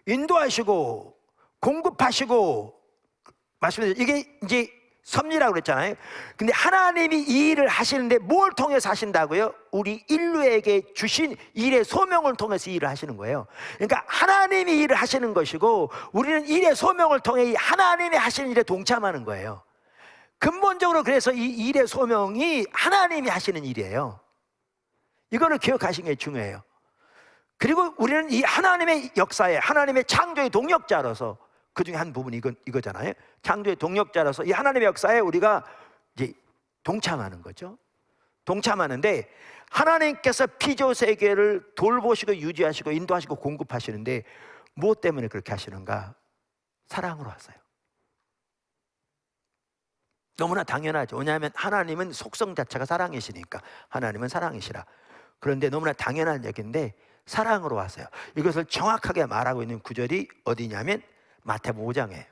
인도하시고 공급하시고 말씀드린 이게 이제 섭리라고 그랬잖아요. 근데 하나님이 이 일을 하시는데 뭘 통해서 하신다고요? 우리 인류에게 주신 일의 소명을 통해서 이 일을 하시는 거예요. 그러니까 하나님이 일을 하시는 것이고 우리는 일의 소명을 통해 이 하나님이 하시는 일에 동참하는 거예요. 근본적으로 그래서 이 일의 소명이 하나님이 하시는 일이에요. 이거를 기억하시는 게 중요해요. 그리고 우리는 이 하나님의 역사에, 하나님의 창조의 동역자로서, 그 중에 한 부분이 이거잖아요. 창조의 동역자로서 이 하나님의 역사에 우리가 이제 동참하는 거죠. 동참하는데 하나님께서 피조 세계를 돌보시고 유지하시고 인도하시고 공급하시는데 무엇 때문에 그렇게 하시는가? 사랑으로 하세요. 너무나 당연하죠. 왜냐하면 하나님은 속성 자체가 사랑이시니까. 하나님은 사랑이시라. 그런데 너무나 당연한 얘기인데 사랑으로 하세요. 이것을 정확하게 말하고 있는 구절이 어디냐면 마태복음 5장이에요.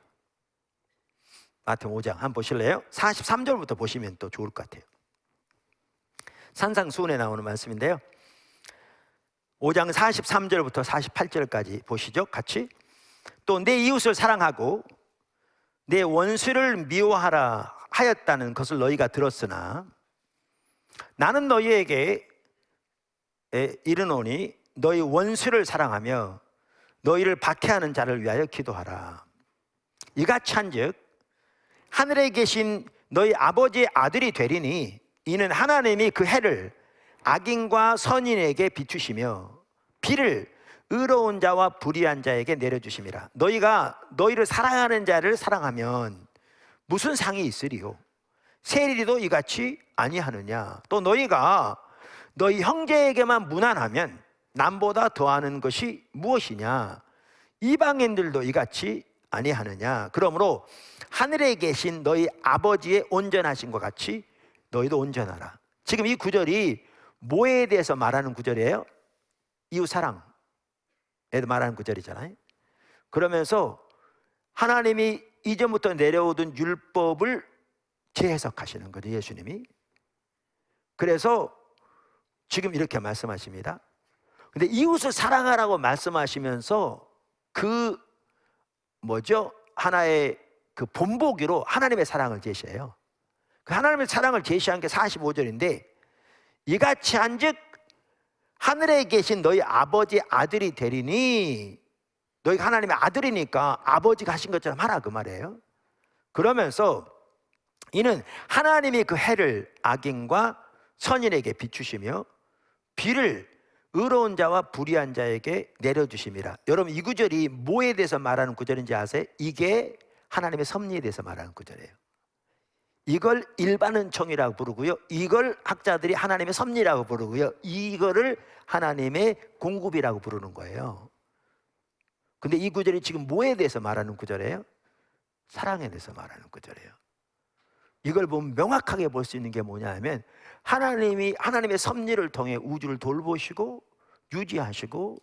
마태복음 5장 한번 보실래요? 43절부터 보시면 또 좋을 것 같아요. 산상수훈에 나오는 말씀인데요, 5장 43절부터 48절까지 보시죠. 같이. 또 내 이웃을 사랑하고 내 원수를 미워하라 하였다는 것을 너희가 들었으나 나는 너희에게 이르노니 너희 원수를 사랑하며 너희를 박해하는 자를 위하여 기도하라. 이같이 한즉 하늘에 계신 너희 아버지의 아들이 되리니 이는 하나님이 그 해를 악인과 선인에게 비추시며 비를 의로운 자와 불의한 자에게 내려주심이라. 너희가 너희를 사랑하는 자를 사랑하면 무슨 상이 있으리요? 세리도 이같이 아니하느냐? 또 너희가 너희 형제에게만 무난하면 남보다 더하는 것이 무엇이냐? 이방인들도 이같이 아니하느냐? 그러므로 하늘에 계신 너희 아버지의 온전하신 것 같이 너희도 온전하라. 지금 이 구절이 뭐에 대해서 말하는 구절이에요? 이웃 사랑에 말하는 구절이잖아요. 그러면서 하나님이 이전부터 내려오던 율법을 재해석하시는 거죠, 예수님이. 그래서 지금 이렇게 말씀하십니다. 근데 이웃을 사랑하라고 말씀하시면서 그 하나의 그 본보기로 하나님의 사랑을 제시해요. 그 하나님의 사랑을 제시한 게 45절인데 이같이 한즉 하늘에 계신 너희 아버지 아들이 되리니, 너희가 하나님의 아들이니까 아버지가 하신 것처럼 하라 그 말이에요. 그러면서 이는 하나님이 그 해를 악인과 선인에게 비추시며 비를 의로운 자와 불의한 자에게 내려주심이라. 여러분 이 구절이 뭐에 대해서 말하는 구절인지 아세요? 이게 하나님의 섭리에 대해서 말하는 구절이에요. 이걸 일반은총이라고 부르고요, 이걸 학자들이 하나님의 섭리라고 부르고요, 이거를 하나님의 공급이라고 부르는 거예요. 근데 이 구절이 지금 뭐에 대해서 말하는 구절이에요? 사랑에 대해서 말하는 구절이에요. 이걸 보면 명확하게 볼 수 있는 게 뭐냐 하면 하나님이 하나님의 섭리를 통해 우주를 돌보시고 유지하시고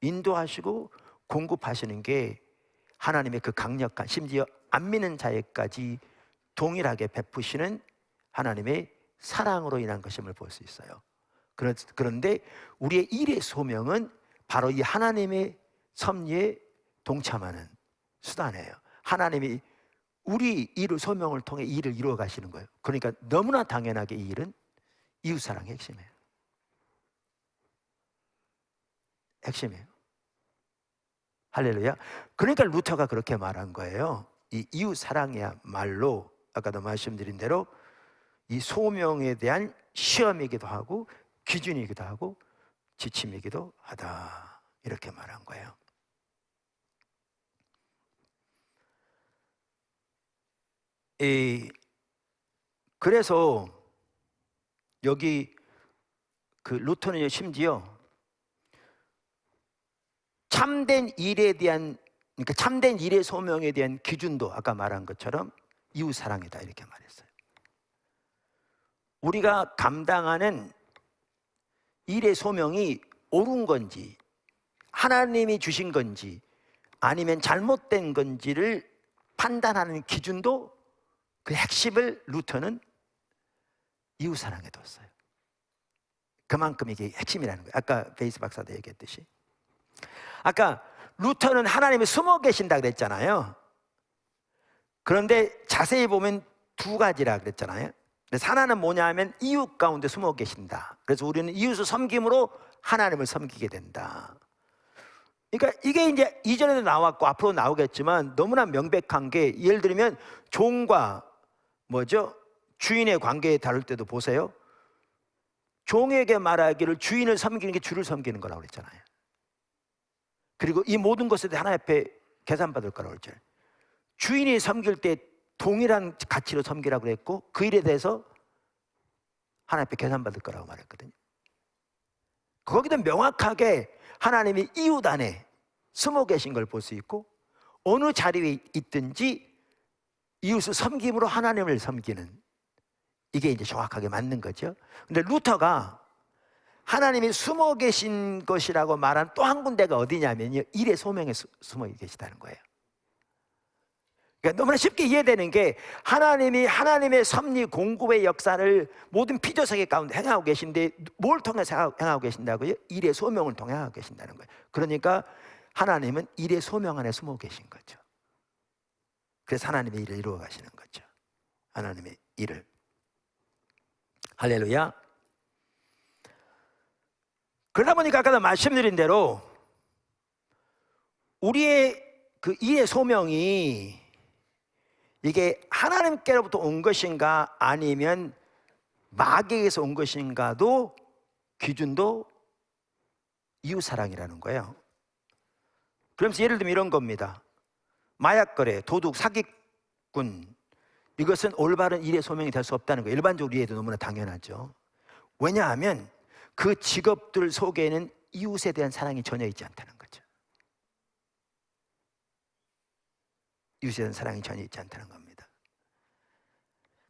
인도하시고 공급하시는 게 하나님의 그 강력한, 심지어 안 믿는 자에까지 동일하게 베푸시는 하나님의 사랑으로 인한 것임을 볼 수 있어요. 그런데 우리의 일의 소명은 바로 이 하나님의 섭리에 동참하는 수단이에요. 하나님이 우리 일의 소명을 통해 이 일을 이루어 가시는 거예요. 그러니까 너무나 당연하게 이 일은 이웃사랑의 핵심이에요. 핵심이에요. 할렐루야. 그러니까 루터가 그렇게 말한 거예요. 이 이웃사랑이야말로 아까도 말씀드린 대로 이 소명에 대한 시험이기도 하고 기준이기도 하고 지침이기도 하다, 이렇게 말한 거예요. 그래서 여기 그 루터는 심지어 참된 일에 대한, 그러니까 참된 일의 소명에 대한 기준도 아까 말한 것처럼 이웃사랑이다, 이렇게 말했어요. 우리가 감당하는 일의 소명이 옳은 건지 하나님이 주신 건지 아니면 잘못된 건지를 판단하는 기준도, 그 핵심을 루터는 이웃 사랑에 뒀어요. 그만큼 이게 핵심이라는 거예요. 아까 베이스 박사도 얘기했듯이. 아까 루터는 하나님이 숨어 계신다 그랬잖아요. 그런데 자세히 보면 두 가지라 그랬잖아요. 그래서 하나는 뭐냐 하면 이웃 가운데 숨어 계신다. 그래서 우리는 이웃을 섬김으로 하나님을 섬기게 된다. 그러니까 이게 이제 이전에도 나왔고 앞으로 나오겠지만 너무나 명백한 게, 예를 들면 종과 주인의 관계에 다룰 때도 보세요. 종에게 말하기를 주인을 섬기는 게 주를 섬기는 거라고 그랬잖아요. 그리고 이 모든 것에 대해 하나님 앞에 계산받을 거라고 그랬잖아요. 주인이 섬길 때 동일한 가치로 섬기라고 그랬고, 그 일에 대해서 하나님 앞에 계산받을 거라고 말했거든요. 거기도 명확하게 하나님이 이웃 안에 숨어 계신 걸 볼 수 있고, 어느 자리에 있든지 이웃을 섬김으로 하나님을 섬기는, 이게 이제 정확하게 맞는 거죠. 근데 루터가 하나님이 숨어 계신 것이라고 말한 또 한 군데가 어디냐면요, 일의 소명에 숨어 계시다는 거예요. 그러니까 너무나 쉽게 이해되는 게, 하나님이 하나님의 섭리 공급의 역사를 모든 피조세계 가운데 행하고 계신데 뭘 통해서 행하고 계신다고요? 일의 소명을 통해 하고 계신다는 거예요. 그러니까 하나님은 일의 소명 안에 숨어 계신 거죠. 그래서 하나님의 일을 이루어 가시는 거죠. 하나님의 일을. 할렐루야. 그러다 보니까 아까도 말씀드린 대로 우리의 그 일의 소명이 이게 하나님께로부터 온 것인가 아니면 마귀에게서 온 것인가도 기준도 이웃사랑이라는 거예요. 그러면서 예를 들면 이런 겁니다. 마약거래, 도둑, 사기꾼, 이것은 올바른 일의 소명이 될 수 없다는 거예요. 일반적으로 이해도 너무나 당연하죠. 왜냐하면 그 직업들 속에는 이웃에 대한 사랑이 전혀 있지 않다는 거죠. 이웃에 대한 사랑이 전혀 있지 않다는 겁니다.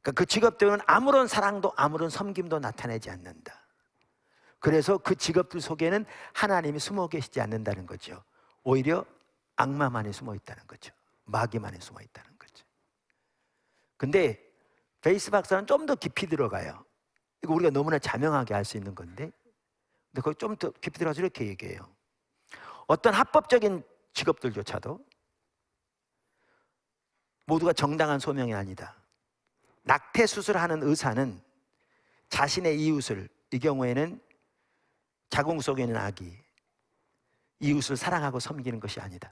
그러니까 그 직업들은 아무런 사랑도 아무런 섬김도 나타내지 않는다. 그래서 그 직업들 속에는 하나님이 숨어 계시지 않는다는 거죠. 오히려 악마만이 숨어 있다는 거죠. 마귀만이 숨어 있다는 거죠. 근데 베이스 박사는 좀 더 깊이 들어가요. 이거 우리가 너무나 자명하게 알 수 있는 건데, 근데 거기 좀 더 깊이 들어가서 이렇게 얘기해요. 어떤 합법적인 직업들조차도 모두가 정당한 소명이 아니다. 낙태 수술하는 의사는 자신의 이웃을, 이 경우에는 자궁 속에 있는 아기, 이웃을 사랑하고 섬기는 것이 아니다.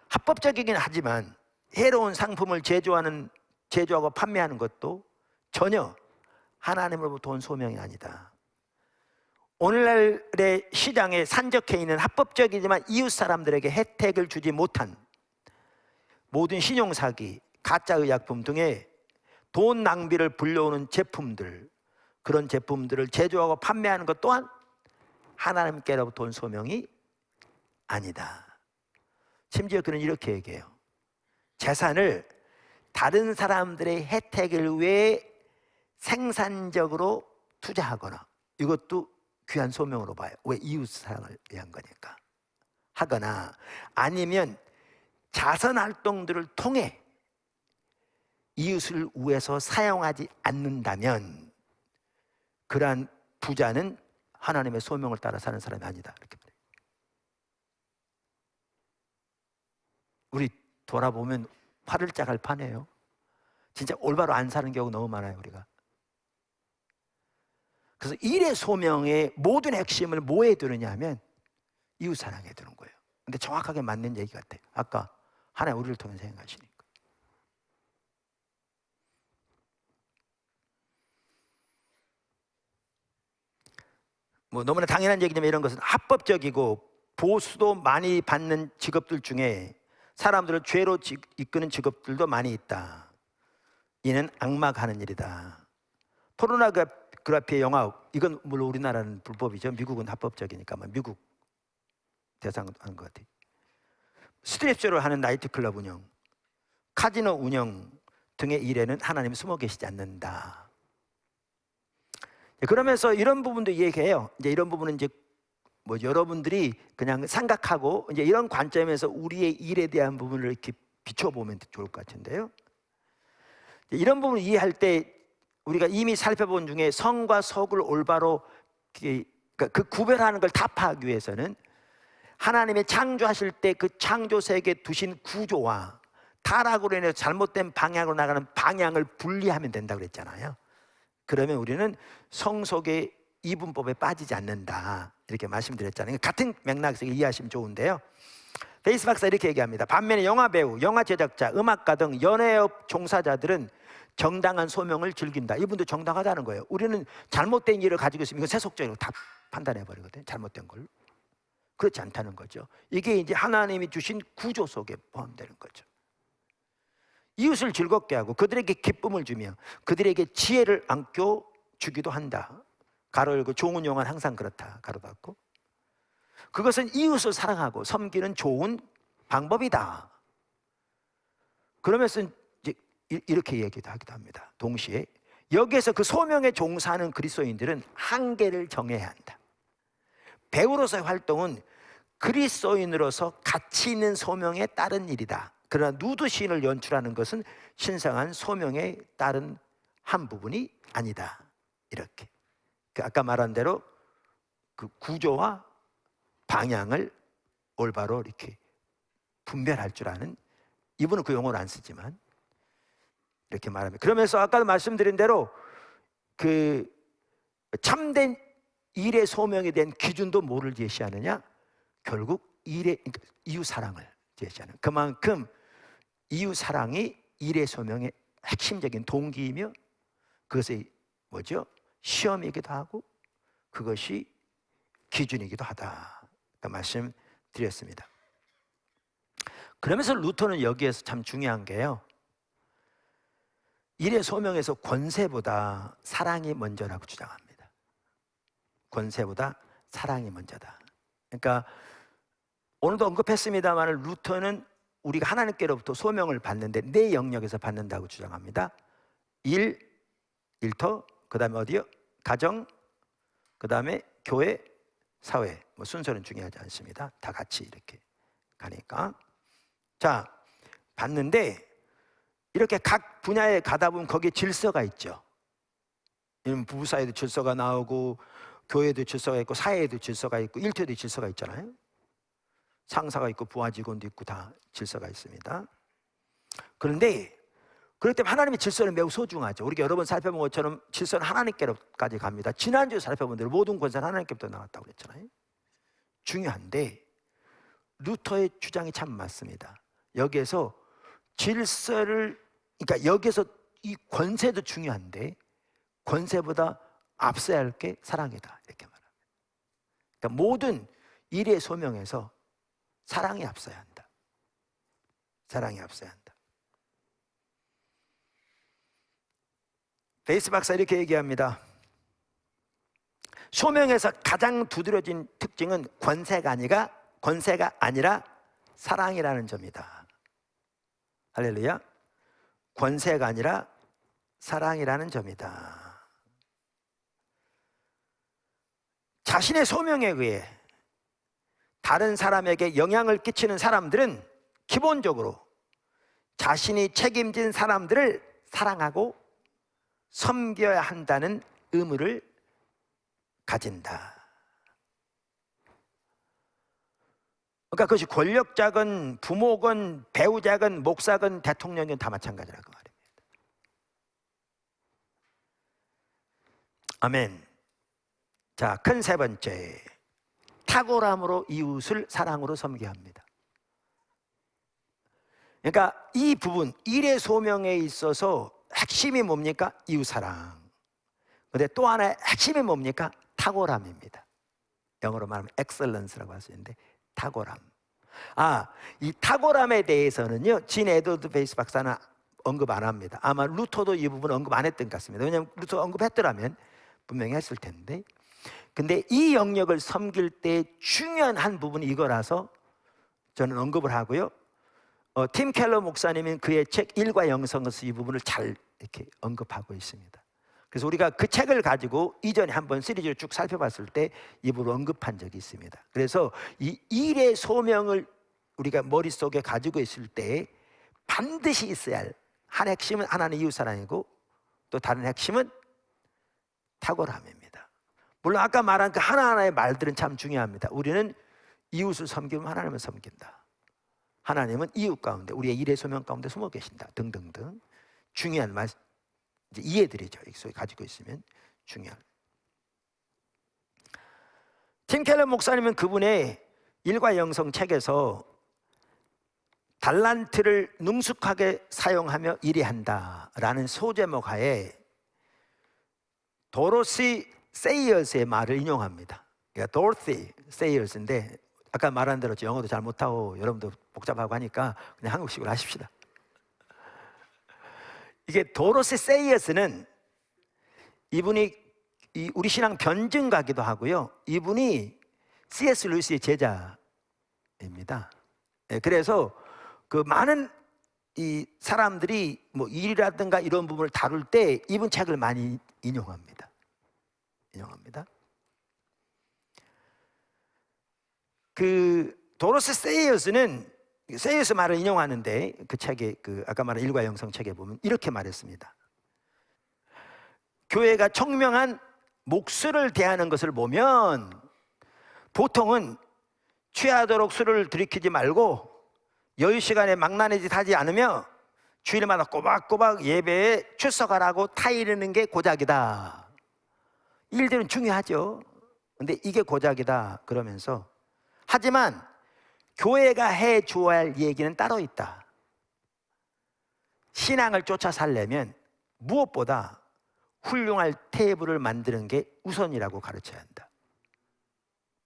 합법적이긴 하지만 해로운 상품을 제조하고 판매하는 것도 전혀 하나님으로부터 온 소명이 아니다. 오늘날의 시장에 산적해 있는 합법적이지만 이웃 사람들에게 혜택을 주지 못한 모든 신용사기, 가짜의약품 등의 돈 낭비를 불러오는 제품들, 그런 제품들을 제조하고 판매하는 것 또한 하나님께로부터 온 소명이 아니다. 심지어 그는 이렇게 얘기해요. 재산을 다른 사람들의 혜택을 위해 생산적으로 투자하거나, 이것도 귀한 소명으로 봐요. 왜? 이웃 사랑을 위한 거니까. 하거나 아니면 자선 활동들을 통해 이웃을 위해서 사용하지 않는다면 그러한 부자는 하나님의 소명을 따라 사는 사람이 아니다. 이렇게 말해요. 우리 돌아보면 화를 짜갈 판이에요. 진짜 올바로 안 사는 경우 너무 많아요, 우리가. 그래서 일의 소명의 모든 핵심을 뭐에 두느냐 하면 이웃 사랑에 두는 거예요. 근데 정확하게 맞는 얘기 같아요. 아까 하나님 우리를 통해서 행하시니까. 뭐 너무나 당연한 얘기지만 이런 것은 합법적이고 보수도 많이 받는 직업들 중에 사람들을 죄로 이끄는 직업들도 많이 있다. 이는 악마가 하는 일이다. 포르노그래피의 영화, 이건 물론 우리나라는 불법이죠. 미국은 합법적이니까 미국 대상으로 하는 것 같아요. 스트립쇼를 하는 나이트클럽 운영, 카지노 운영 등의 일에는 하나님이 숨어 계시지 않는다. 그러면서 이런 부분도 얘기해요. 이제 이런 부분은 이제 뭐 여러분들이 그냥 생각하고 이제 이런 관점에서 우리의 일에 대한 부분을 이렇게 비춰보면 좋을 것 같은데요. 이런 부분을 이해할 때 우리가 이미 살펴본 중에 성과 속을 올바로 그 구별하는 걸 타파하기 위해서는 하나님의 창조하실 때 그 창조 세계에 두신 구조와 타락으로 인해서 잘못된 방향으로 나가는 방향을 분리하면 된다고 그랬잖아요. 그러면 우리는 성 속의 이분법에 빠지지 않는다, 이렇게 말씀드렸잖아요. 같은 맥락에서 이해하시면 좋은데요, 베이스 박사 이렇게 얘기합니다. 반면에 영화 배우, 영화 제작자, 음악가 등 연예업 종사자들은 정당한 소명을 즐긴다. 이분도 정당하다는 거예요. 우리는 잘못된 일을 가지고 있으면 이거 세속적으로 다 판단해 버리거든요, 잘못된 걸로. 그렇지 않다는 거죠. 이게 이제 하나님이 주신 구조 속에 포함되는 거죠. 이웃을 즐겁게 하고 그들에게 기쁨을 주며 그들에게 지혜를 안겨 주기도 한다. 가로 열고 좋은 용어는 항상 그렇다, 가로 닫고. 그것은 이웃을 사랑하고 섬기는 좋은 방법이다. 그러면서 이제 이렇게 얘기도 하기도 합니다. 동시에 여기에서 그 소명에 종사하는 그리스도인들은 한계를 정해야 한다. 배우로서의 활동은 그리스도인으로서 가치 있는 소명에 따른 일이다. 그러나 누드 시인을 연출하는 것은 신성한 소명에 따른 한 부분이 아니다. 이렇게 아까 말한 대로 그 구조와 방향을 올바로 이렇게 분별할 줄 아는, 이분은 그 용어를 안 쓰지만 이렇게 말합니다. 그러면서 아까도 말씀드린 대로 그 참된 일의 소명에 대한 기준도 뭐를 제시하느냐? 결국 그러니까 이웃 사랑을 제시하는, 그만큼 이웃 사랑이 일의 소명의 핵심적인 동기이며 그것이 뭐죠? 시험이기도 하고 그것이 기준이기도 하다, 말씀드렸습니다. 그러면서 루터는 여기에서 참 중요한 게요, 일의 소명에서 권세보다 사랑이 먼저라고 주장합니다. 권세보다 사랑이 먼저다. 그러니까 오늘도 언급했습니다만 루터는 우리가 하나님께로부터 소명을 받는데 내 영역에서 받는다고 주장합니다. 일터, 그 다음에 어디요? 가정, 그 다음에 교회, 사회. 뭐 순서는 중요하지 않습니다. 다 같이 이렇게 가니까. 자, 받는데 이렇게 각 분야에 가다 보면 거기에 질서가 있죠. 부부 사이에도 질서가 나오고 교회도 질서가 있고 사회에도 질서가 있고 일터에도 질서가 있잖아요. 상사가 있고 부하 직원도 있고 다 질서가 있습니다. 그런데 그럴 때 하나님의 질서는 매우 소중하죠. 우리가 여러 번 살펴본 것처럼 질서는 하나님께로까지 갑니다. 지난주에 살펴본 대로 모든 권세는 하나님께로부터 나왔다고 그랬잖아요. 중요한데 루터의 주장이 참 맞습니다. 여기에서 질서를, 그러니까 여기에서 이 권세도 중요한데 권세보다 앞서야 할 게 사랑이다, 이렇게 말합니다. 그러니까 모든 일의 소명에서 사랑이 앞서야 한다. 사랑이 앞서야 한다. 베이스 박사 이렇게 얘기합니다. 소명에서 가장 두드러진 특징은 권세가 아니라 사랑이라는 점이다. 할렐루야. 권세가 아니라 사랑이라는 점이다. 자신의 소명에 의해 다른 사람에게 영향을 끼치는 사람들은 기본적으로 자신이 책임진 사람들을 사랑하고 섬겨야 한다는 의무를 가진다. 그러니까 그것이 권력자건 부모건 배우자건 목사건 대통령이건 다 마찬가지라고 말입니다. 아멘. 자, 큰 세 번째, 탁월함으로 이웃을 사랑으로 섬겨야 합니다. 그러니까 이 부분, 일의 소명에 있어서 핵심이 뭡니까? 이웃 사랑. 그런데 또 하나의 핵심이 뭡니까? 탁월함입니다. 영어로 말하면 excellence라고 할 수 있는데 탁월함. 이 탁월함에 대해서는요, 진 에드워드 베이스 박사는 언급 안 합니다. 아마 루터도 이 부분 언급 안 했던 것 같습니다. 왜냐하면 루터 언급했더라면 분명히 했을 텐데. 근데 이 영역을 섬길 때 중요한 한 부분이 이거라서 저는 언급을 하고요. 팀 켈러 목사님은 그의 책 일과 영성에서 이 부분을 잘 이렇게 언급하고 있습니다. 그래서 우리가 그 책을 가지고 이전에 한번 시리즈를 쭉 살펴봤을 때 이 부분을 언급한 적이 있습니다. 그래서 이 일의 소명을 우리가 머릿속에 가지고 있을 때 반드시 있어야 할 한 핵심은 하나는 이웃사랑이고 또 다른 핵심은 탁월함입니다. 물론 아까 말한 그 하나하나의 말들은 참 중요합니다. 우리는 이웃을 섬기면 하나님을 섬긴다. 하나님은 이웃 가운데, 우리의 일의 소명 가운데 숨어 계신다. 등등등 중요한 말, 이제 이해들이죠. 익숙히 가지고 있으면 중요한. 팀 켈러 목사님은 그분의 일과 영성 책에서 달란트를 능숙하게 사용하며 일해한다라는 소제목 하에 도로시 세이어스의 말을 인용합니다. 그러니까 도로시 세이어스인데 아까 말한 대로 영어도 잘 못하고 여러분도 복잡하고 하니까 그냥 한국식으로 하십시다. 이게 도로시 세이어스는 이분이 우리 신앙 변증가기도 하고요. 이분이 C.S. 루이스의 제자입니다. 그래서 그 많은 이 사람들이 뭐 일이라든가 이런 부분을 다룰 때 이분 책을 많이 인용합니다. 그 도로시 세이어스는 세이어스 말을 인용하는데 그 책에 그 아까 말한 일과 영성 책에 보면 이렇게 말했습니다. 교회가 청명한 목수를 대하는 것을 보면 보통은 취하도록 술을 들이키지 말고 여유 시간에 망나니 짓 하지 않으며 주일마다 꼬박꼬박 예배에 출석하라고 타이르는 게 고작이다. 일들은 중요하죠. 근데 이게 고작이다 그러면서 하지만 교회가 해 주어야 할 얘기는 따로 있다. 신앙을 쫓아 살려면 무엇보다 훌륭한 테이블을 만드는 게 우선이라고 가르쳐야 한다.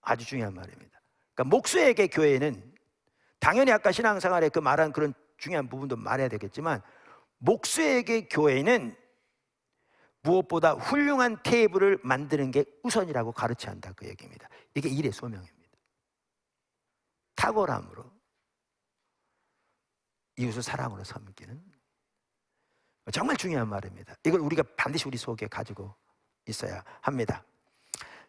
아주 중요한 말입니다. 그러니까 목수에게 교회는 당연히 아까 신앙생활에 그 말한 그런 중요한 부분도 말해야 되겠지만 목수에게 교회는 무엇보다 훌륭한 테이블을 만드는 게 우선이라고 가르쳐야 한다 그 얘기입니다. 이게 일의 소명입니다. 탁월함으로 이웃을 사랑으로 섬기는 정말 중요한 말입니다. 이걸 우리가 반드시 우리 속에 가지고 있어야 합니다.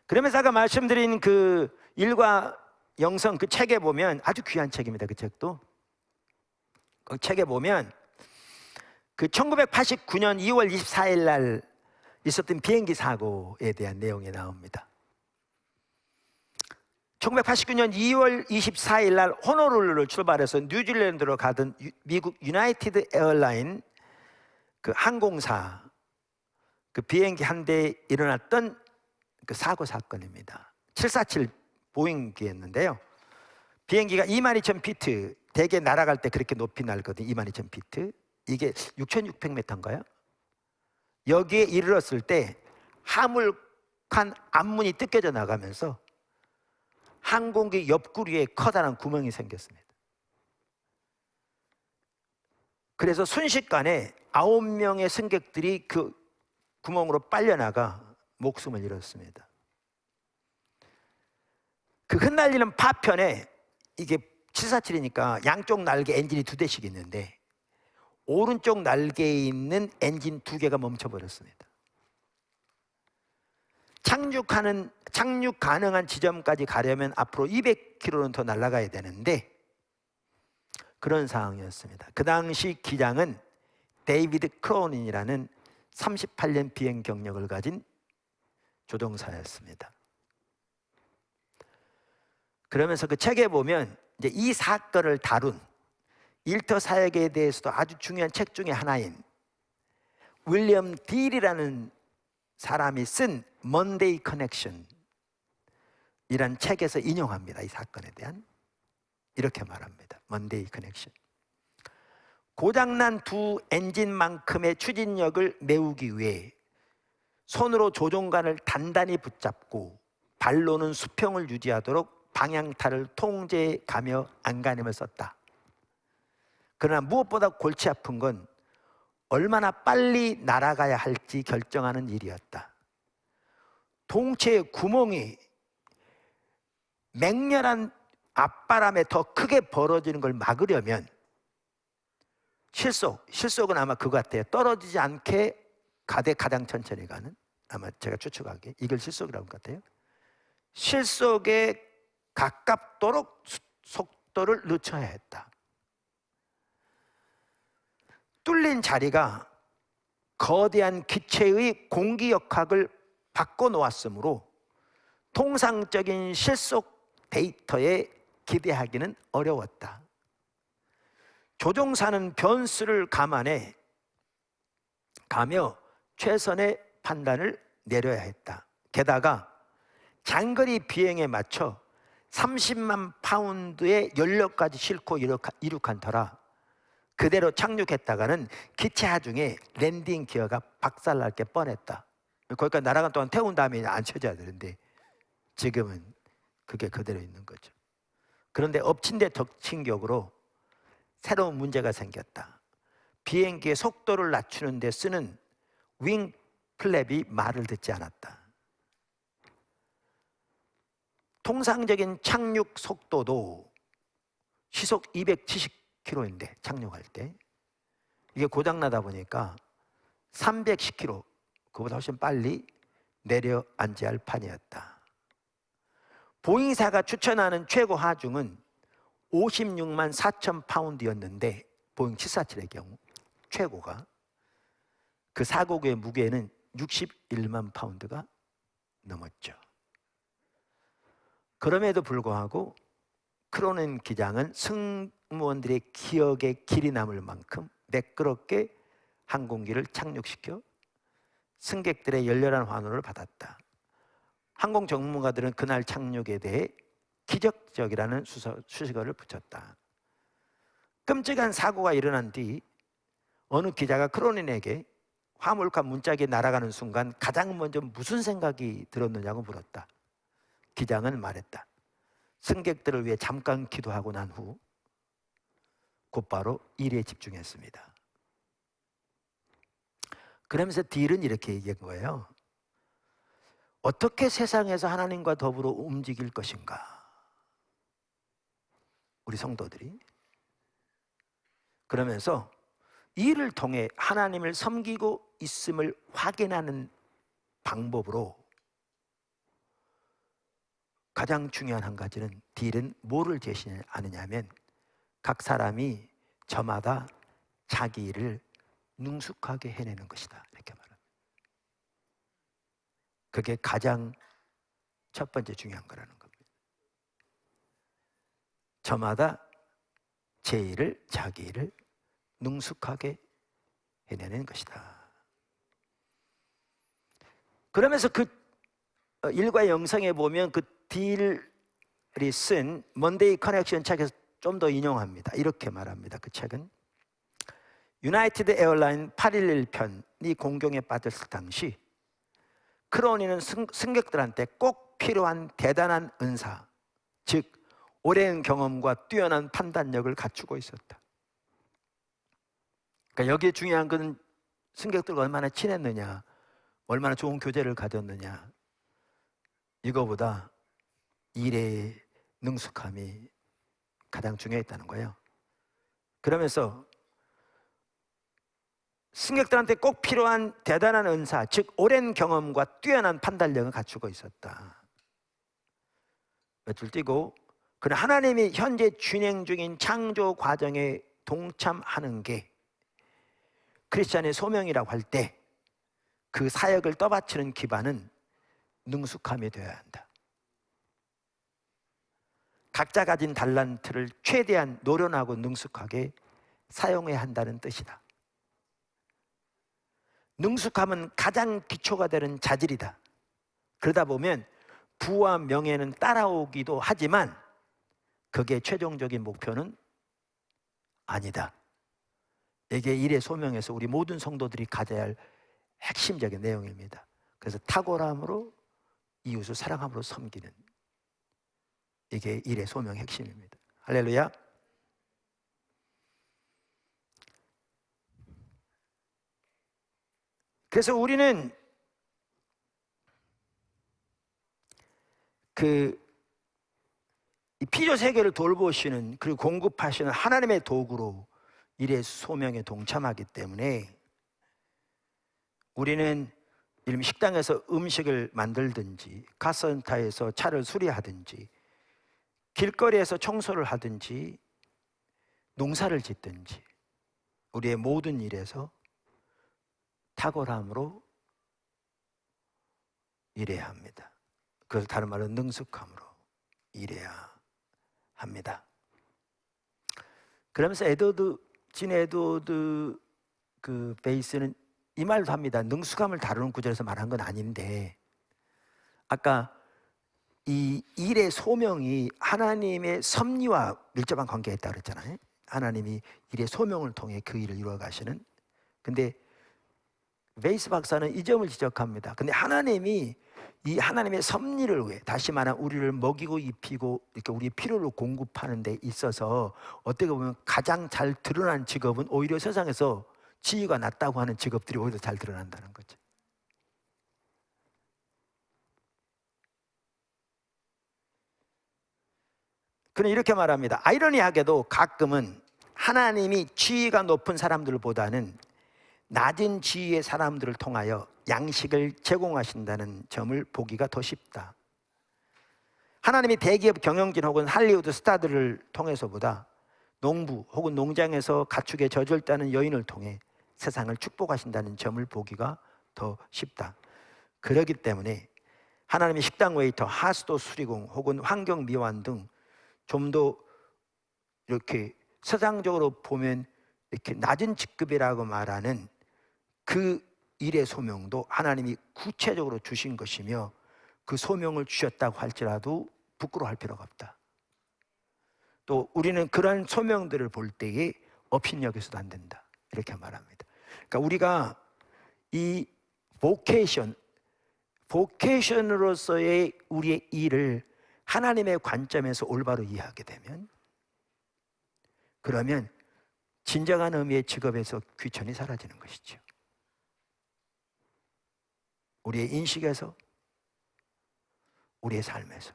그러면서 아까 말씀드린 그 일과 영성 그 책에 보면 아주 귀한 책입니다. 그 책도 그 책에 보면 그 1989년 2월 24일 날 있었던 비행기 사고에 대한 내용이 나옵니다. 1989년 2월 24일 날 호놀룰루를 출발해서 뉴질랜드로 가던 미국 유나이티드 에어라인 그 항공사 그 비행기 한 대에 일어났던 그 사고 사건입니다. 747 보잉기였는데요. 비행기가 22,000피트, 대개 날아갈 때 그렇게 높이 날거든요. 22,000피트. 이게 6,600m인가요? 여기에 이르렀을 때 화물칸 앞문이 뜯겨져 나가면서 항공기 옆구리에 커다란 구멍이 생겼습니다. 그래서 순식간에 9명의 승객들이 그 구멍으로 빨려나가 목숨을 잃었습니다. 그 흩날리는 파편에 이게 747이니까 양쪽 날개 엔진이 2대씩 있는데 오른쪽 날개에 있는 엔진 2개가 멈춰버렸습니다. 착륙 가능한 지점까지 가려면 앞으로 200km는 더 날아가야 되는데 그런 상황이었습니다. 그 당시 기장은 데이비드 크로닌이라는 38년 비행 경력을 가진 조종사였습니다. 그러면서 그 책에 보면 이제 이 사건을 다룬 일터 사역에 대해서도 아주 중요한 책 중에 하나인 윌리엄 딜이라는 사람이 쓴 먼데이 커넥션 이란 책에서 인용합니다. 이 사건에 대한 이렇게 말합니다. 먼데이 커넥션. 고장난 두 엔진만큼의 추진력을 메우기 위해 손으로 조종관을 단단히 붙잡고 발로는 수평을 유지하도록 방향타를 통제해 가며 안간힘을 썼다. 그러나 무엇보다 골치 아픈 건 얼마나 빨리 날아가야 할지 결정하는 일이었다. 동체의 구멍이 맹렬한 앞바람에 더 크게 벌어지는 걸 막으려면 실속은 아마 그거 같아요. 떨어지지 않게 가장 천천히 가는, 아마 제가 추측하기에 이걸 실속이라고 할 것 같아요. 실속에 가깝도록 속도를 늦춰야 했다. 뚫린 자리가 거대한 기체의 공기역학을 바꿔놓았으므로 통상적인 실속 데이터에 기대하기는 어려웠다. 조종사는 변수를 감안해 가며 최선의 판단을 내려야 했다. 게다가 장거리 비행에 맞춰 30만 파운드의 연료까지 싣고 이륙한 터라 그대로 착륙했다가는 기체 하중에 랜딩 기어가 박살날 게 뻔했다. 거기까지 날아간 동안 태운 다음에 안 쳐져야 되는데 지금은 그게 그대로 있는 거죠. 그런데 엎친 데 덮친 격으로 새로운 문제가 생겼다. 비행기의 속도를 낮추는 데 쓰는 윙 플랩이 말을 듣지 않았다. 통상적인 착륙 속도도 시속 270km인데 착륙할 때 이게 고장나다 보니까 310km, 그보다 훨씬 빨리 내려앉아야 할 판이었다. 보잉사가 추천하는 최고 하중은 56만 4천 파운드였는데 보잉 747의 경우 최고가 그 사고기의 무게는 61만 파운드가 넘었죠. 그럼에도 불구하고 크로넨 기장은 승무원들의 기억에 길이 남을 만큼 매끄럽게 항공기를 착륙시켜 승객들의 열렬한 환호를 받았다. 항공 전문가들은 그날 착륙에 대해 기적적이라는 수식어를 붙였다. 끔찍한 사고가 일어난 뒤 어느 기자가 크로넨에게 화물칸 문짝이 날아가는 순간 가장 먼저 무슨 생각이 들었느냐고 물었다. 기장은 말했다. 승객들을 위해 잠깐 기도하고 난 후 곧바로 일에 집중했습니다. 그러면서 딜은 이렇게 얘기한 거예요. 어떻게 세상에서 하나님과 더불어 움직일 것인가? 우리 성도들이. 그러면서 이 일을 통해 하나님을 섬기고 있음을 확인하는 방법으로 가장 중요한 한 가지는 딜은 뭐를 제시하느냐면 각 사람이 저마다 자기 일을 능숙하게 해내는 것이다. 이렇게 말합니다. 그게 가장 첫 번째 중요한 거라는 겁니다. 저마다 제 일을, 자기 일을 능숙하게 해내는 것이다. 그러면서 그 일과 영성에 보면 그 딜이 쓴 먼데이 커넥션 책에서 좀 더 인용합니다. 이렇게 말합니다. 그 책은 유나이티드 에어라인 811편이 공경에 빠졌을 당시 크로니는 승객들한테 꼭 필요한 대단한 은사, 즉 오랜 경험과 뛰어난 판단력을 갖추고 있었다. 그러니까 여기에 중요한 것은 승객들과 얼마나 친했느냐, 얼마나 좋은 교제를 가졌느냐, 이거보다 일의 능숙함이 가장 중요했다는 거예요. 그러면서 승객들한테 꼭 필요한 대단한 은사, 즉 오랜 경험과 뛰어난 판단력을 갖추고 있었다. 며칠 뛰고 그는 하나님이 현재 진행 중인 창조 과정에 동참하는 게 크리스찬의 소명이라고 할 때 그 사역을 떠받치는 기반은 능숙함이 되어야 한다. 각자 가진 달란트를 최대한 노련하고 능숙하게 사용해야 한다는 뜻이다. 능숙함은 가장 기초가 되는 자질이다. 그러다 보면 부와 명예는 따라오기도 하지만 그게 최종적인 목표는 아니다. 이게 일의 소명에서 우리 모든 성도들이 가져야 할 핵심적인 내용입니다. 그래서 탁월함으로 이웃을 사랑함으로 섬기는, 이게 일의 소명 핵심입니다. 할렐루야. 그래서 우리는 이 필요 세계를 돌보시는, 그리고 공급하시는 하나님의 도구로 일의 소명에 동참하기 때문에 우리는 이런 식당에서 음식을 만들든지, 카센터에서 차를 수리하든지, 길거리에서 청소를 하든지, 농사를 짓든지, 우리의 모든 일에서 탁월함으로 일해야 합니다. 그걸 다른 말로 능숙함으로 일해야 합니다. 그러면서 진 에드워드 그 베이스는 이 말도 합니다. 능숙함을 다루는 구절에서 말한 건 아닌데, 아까 이 일의 소명이 하나님의 섭리와 밀접한 관계에 있다고 그랬잖아요. 하나님이 일의 소명을 통해 그 일을 이루어 가시는. 근데 베이스 박사는 이 점을 지적합니다. 근데 하나님이 이 하나님의 섭리를 위해, 다시 말하면 우리를 먹이고 입히고 이렇게 우리의 필요를 공급하는 데 있어서 어떻게 보면 가장 잘 드러난 직업은 오히려 세상에서 지위가 낮다고 하는 직업들이 오히려 잘 드러난다는 거죠. 그는 이렇게 말합니다. 아이러니하게도 가끔은 하나님이 지위가 높은 사람들보다는 낮은 지위의 사람들을 통하여 양식을 제공하신다는 점을 보기가 더 쉽다. 하나님이 대기업 경영진 혹은 할리우드 스타들을 통해서보다 농부 혹은 농장에서 가축에 젖을다는 여인을 통해 세상을 축복하신다는 점을 보기가 더 쉽다. 그렇기 때문에 하나님의 식당 웨이터, 하수도 수리공 혹은 환경미화원 등 좀 더 이렇게 세상적으로 보면 이렇게 낮은 직급이라고 말하는 그 일의 소명도 하나님이 구체적으로 주신 것이며, 그 소명을 주셨다고 할지라도 부끄러워할 필요가 없다. 또 우리는 그런 소명들을 볼 때에 업신여겨서도 안 된다, 이렇게 말합니다. 그러니까 우리가 이 보케이션으로서의 우리의 일을 하나님의 관점에서 올바로 이해하게 되면, 그러면 진정한 의미의 직업에서 귀천이 사라지는 것이죠. 우리의 인식에서, 우리의 삶에서.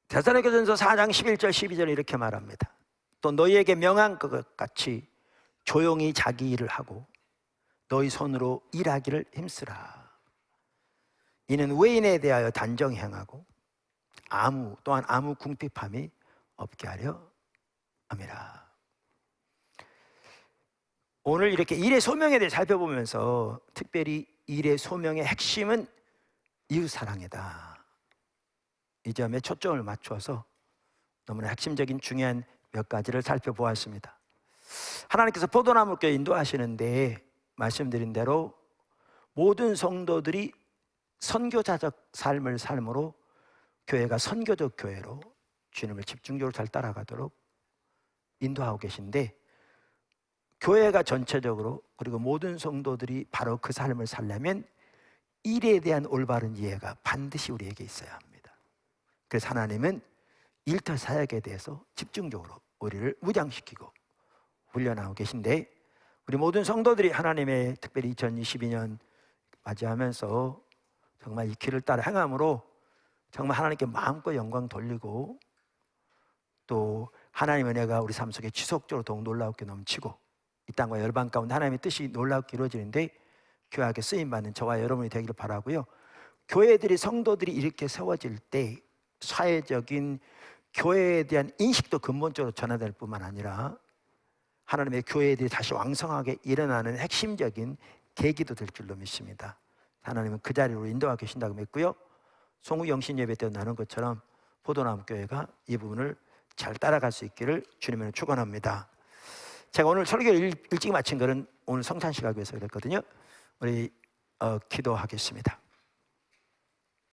데살로니가전서 4장 11절 12절에 이렇게 말합니다. 또 너희에게 명한 것 같이 조용히 자기 일을 하고 너희 손으로 일하기를 힘쓰라. 이는 외인에 대하여 단정 행하고 또한 아무 궁핍함이 없게 하려 함이라. 오늘 이렇게 일의 소명에 대해 살펴보면서 특별히 일의 소명의 핵심은 이웃사랑이다, 이 점에 초점을 맞춰서 너무나 핵심적인 중요한 몇 가지를 살펴보았습니다. 하나님께서 포도나무교회 인도하시는데 말씀드린 대로 모든 성도들이 선교자적 삶을 삶으로 교회가 선교적 교회로 주님을 집중적으로 잘 따라가도록 인도하고 계신데, 교회가 전체적으로 그리고 모든 성도들이 바로 그 삶을 살려면 일에 대한 올바른 이해가 반드시 우리에게 있어야 합니다. 그래서 하나님은 일터 사역에 대해서 집중적으로 우리를 무장시키고 훈련하고 계신데, 우리 모든 성도들이 하나님의 특별히 2022년 맞이하면서 정말 이 길을 따라 행함으로 정말 하나님께 마음껏 영광 돌리고, 또 하나님의 은혜가 우리 삶 속에 지속적으로 더욱 놀랍게 넘치고 이 땅과 열방 가운데 하나님의 뜻이 놀랍게 이루어지는데 귀하게 쓰임받는 저와 여러분이 되기를 바라고요. 교회들이, 성도들이 이렇게 세워질 때 사회적인 교회에 대한 인식도 근본적으로 전환될 뿐만 아니라 하나님의 교회들이 다시 왕성하게 일어나는 핵심적인 계기도 될 줄로 믿습니다. 하나님은 그 자리로 인도하고 계신다고 믿고요. 송우 영신 예배 때 나눈 것처럼 포도나무 교회가 이 부분을 잘 따라갈 수 있기를 주님을 축원합니다. 제가 오늘 설교를 일찍 마친 것은 오늘 성찬식하기 위해서 그랬거든요. 우리 기도하겠습니다.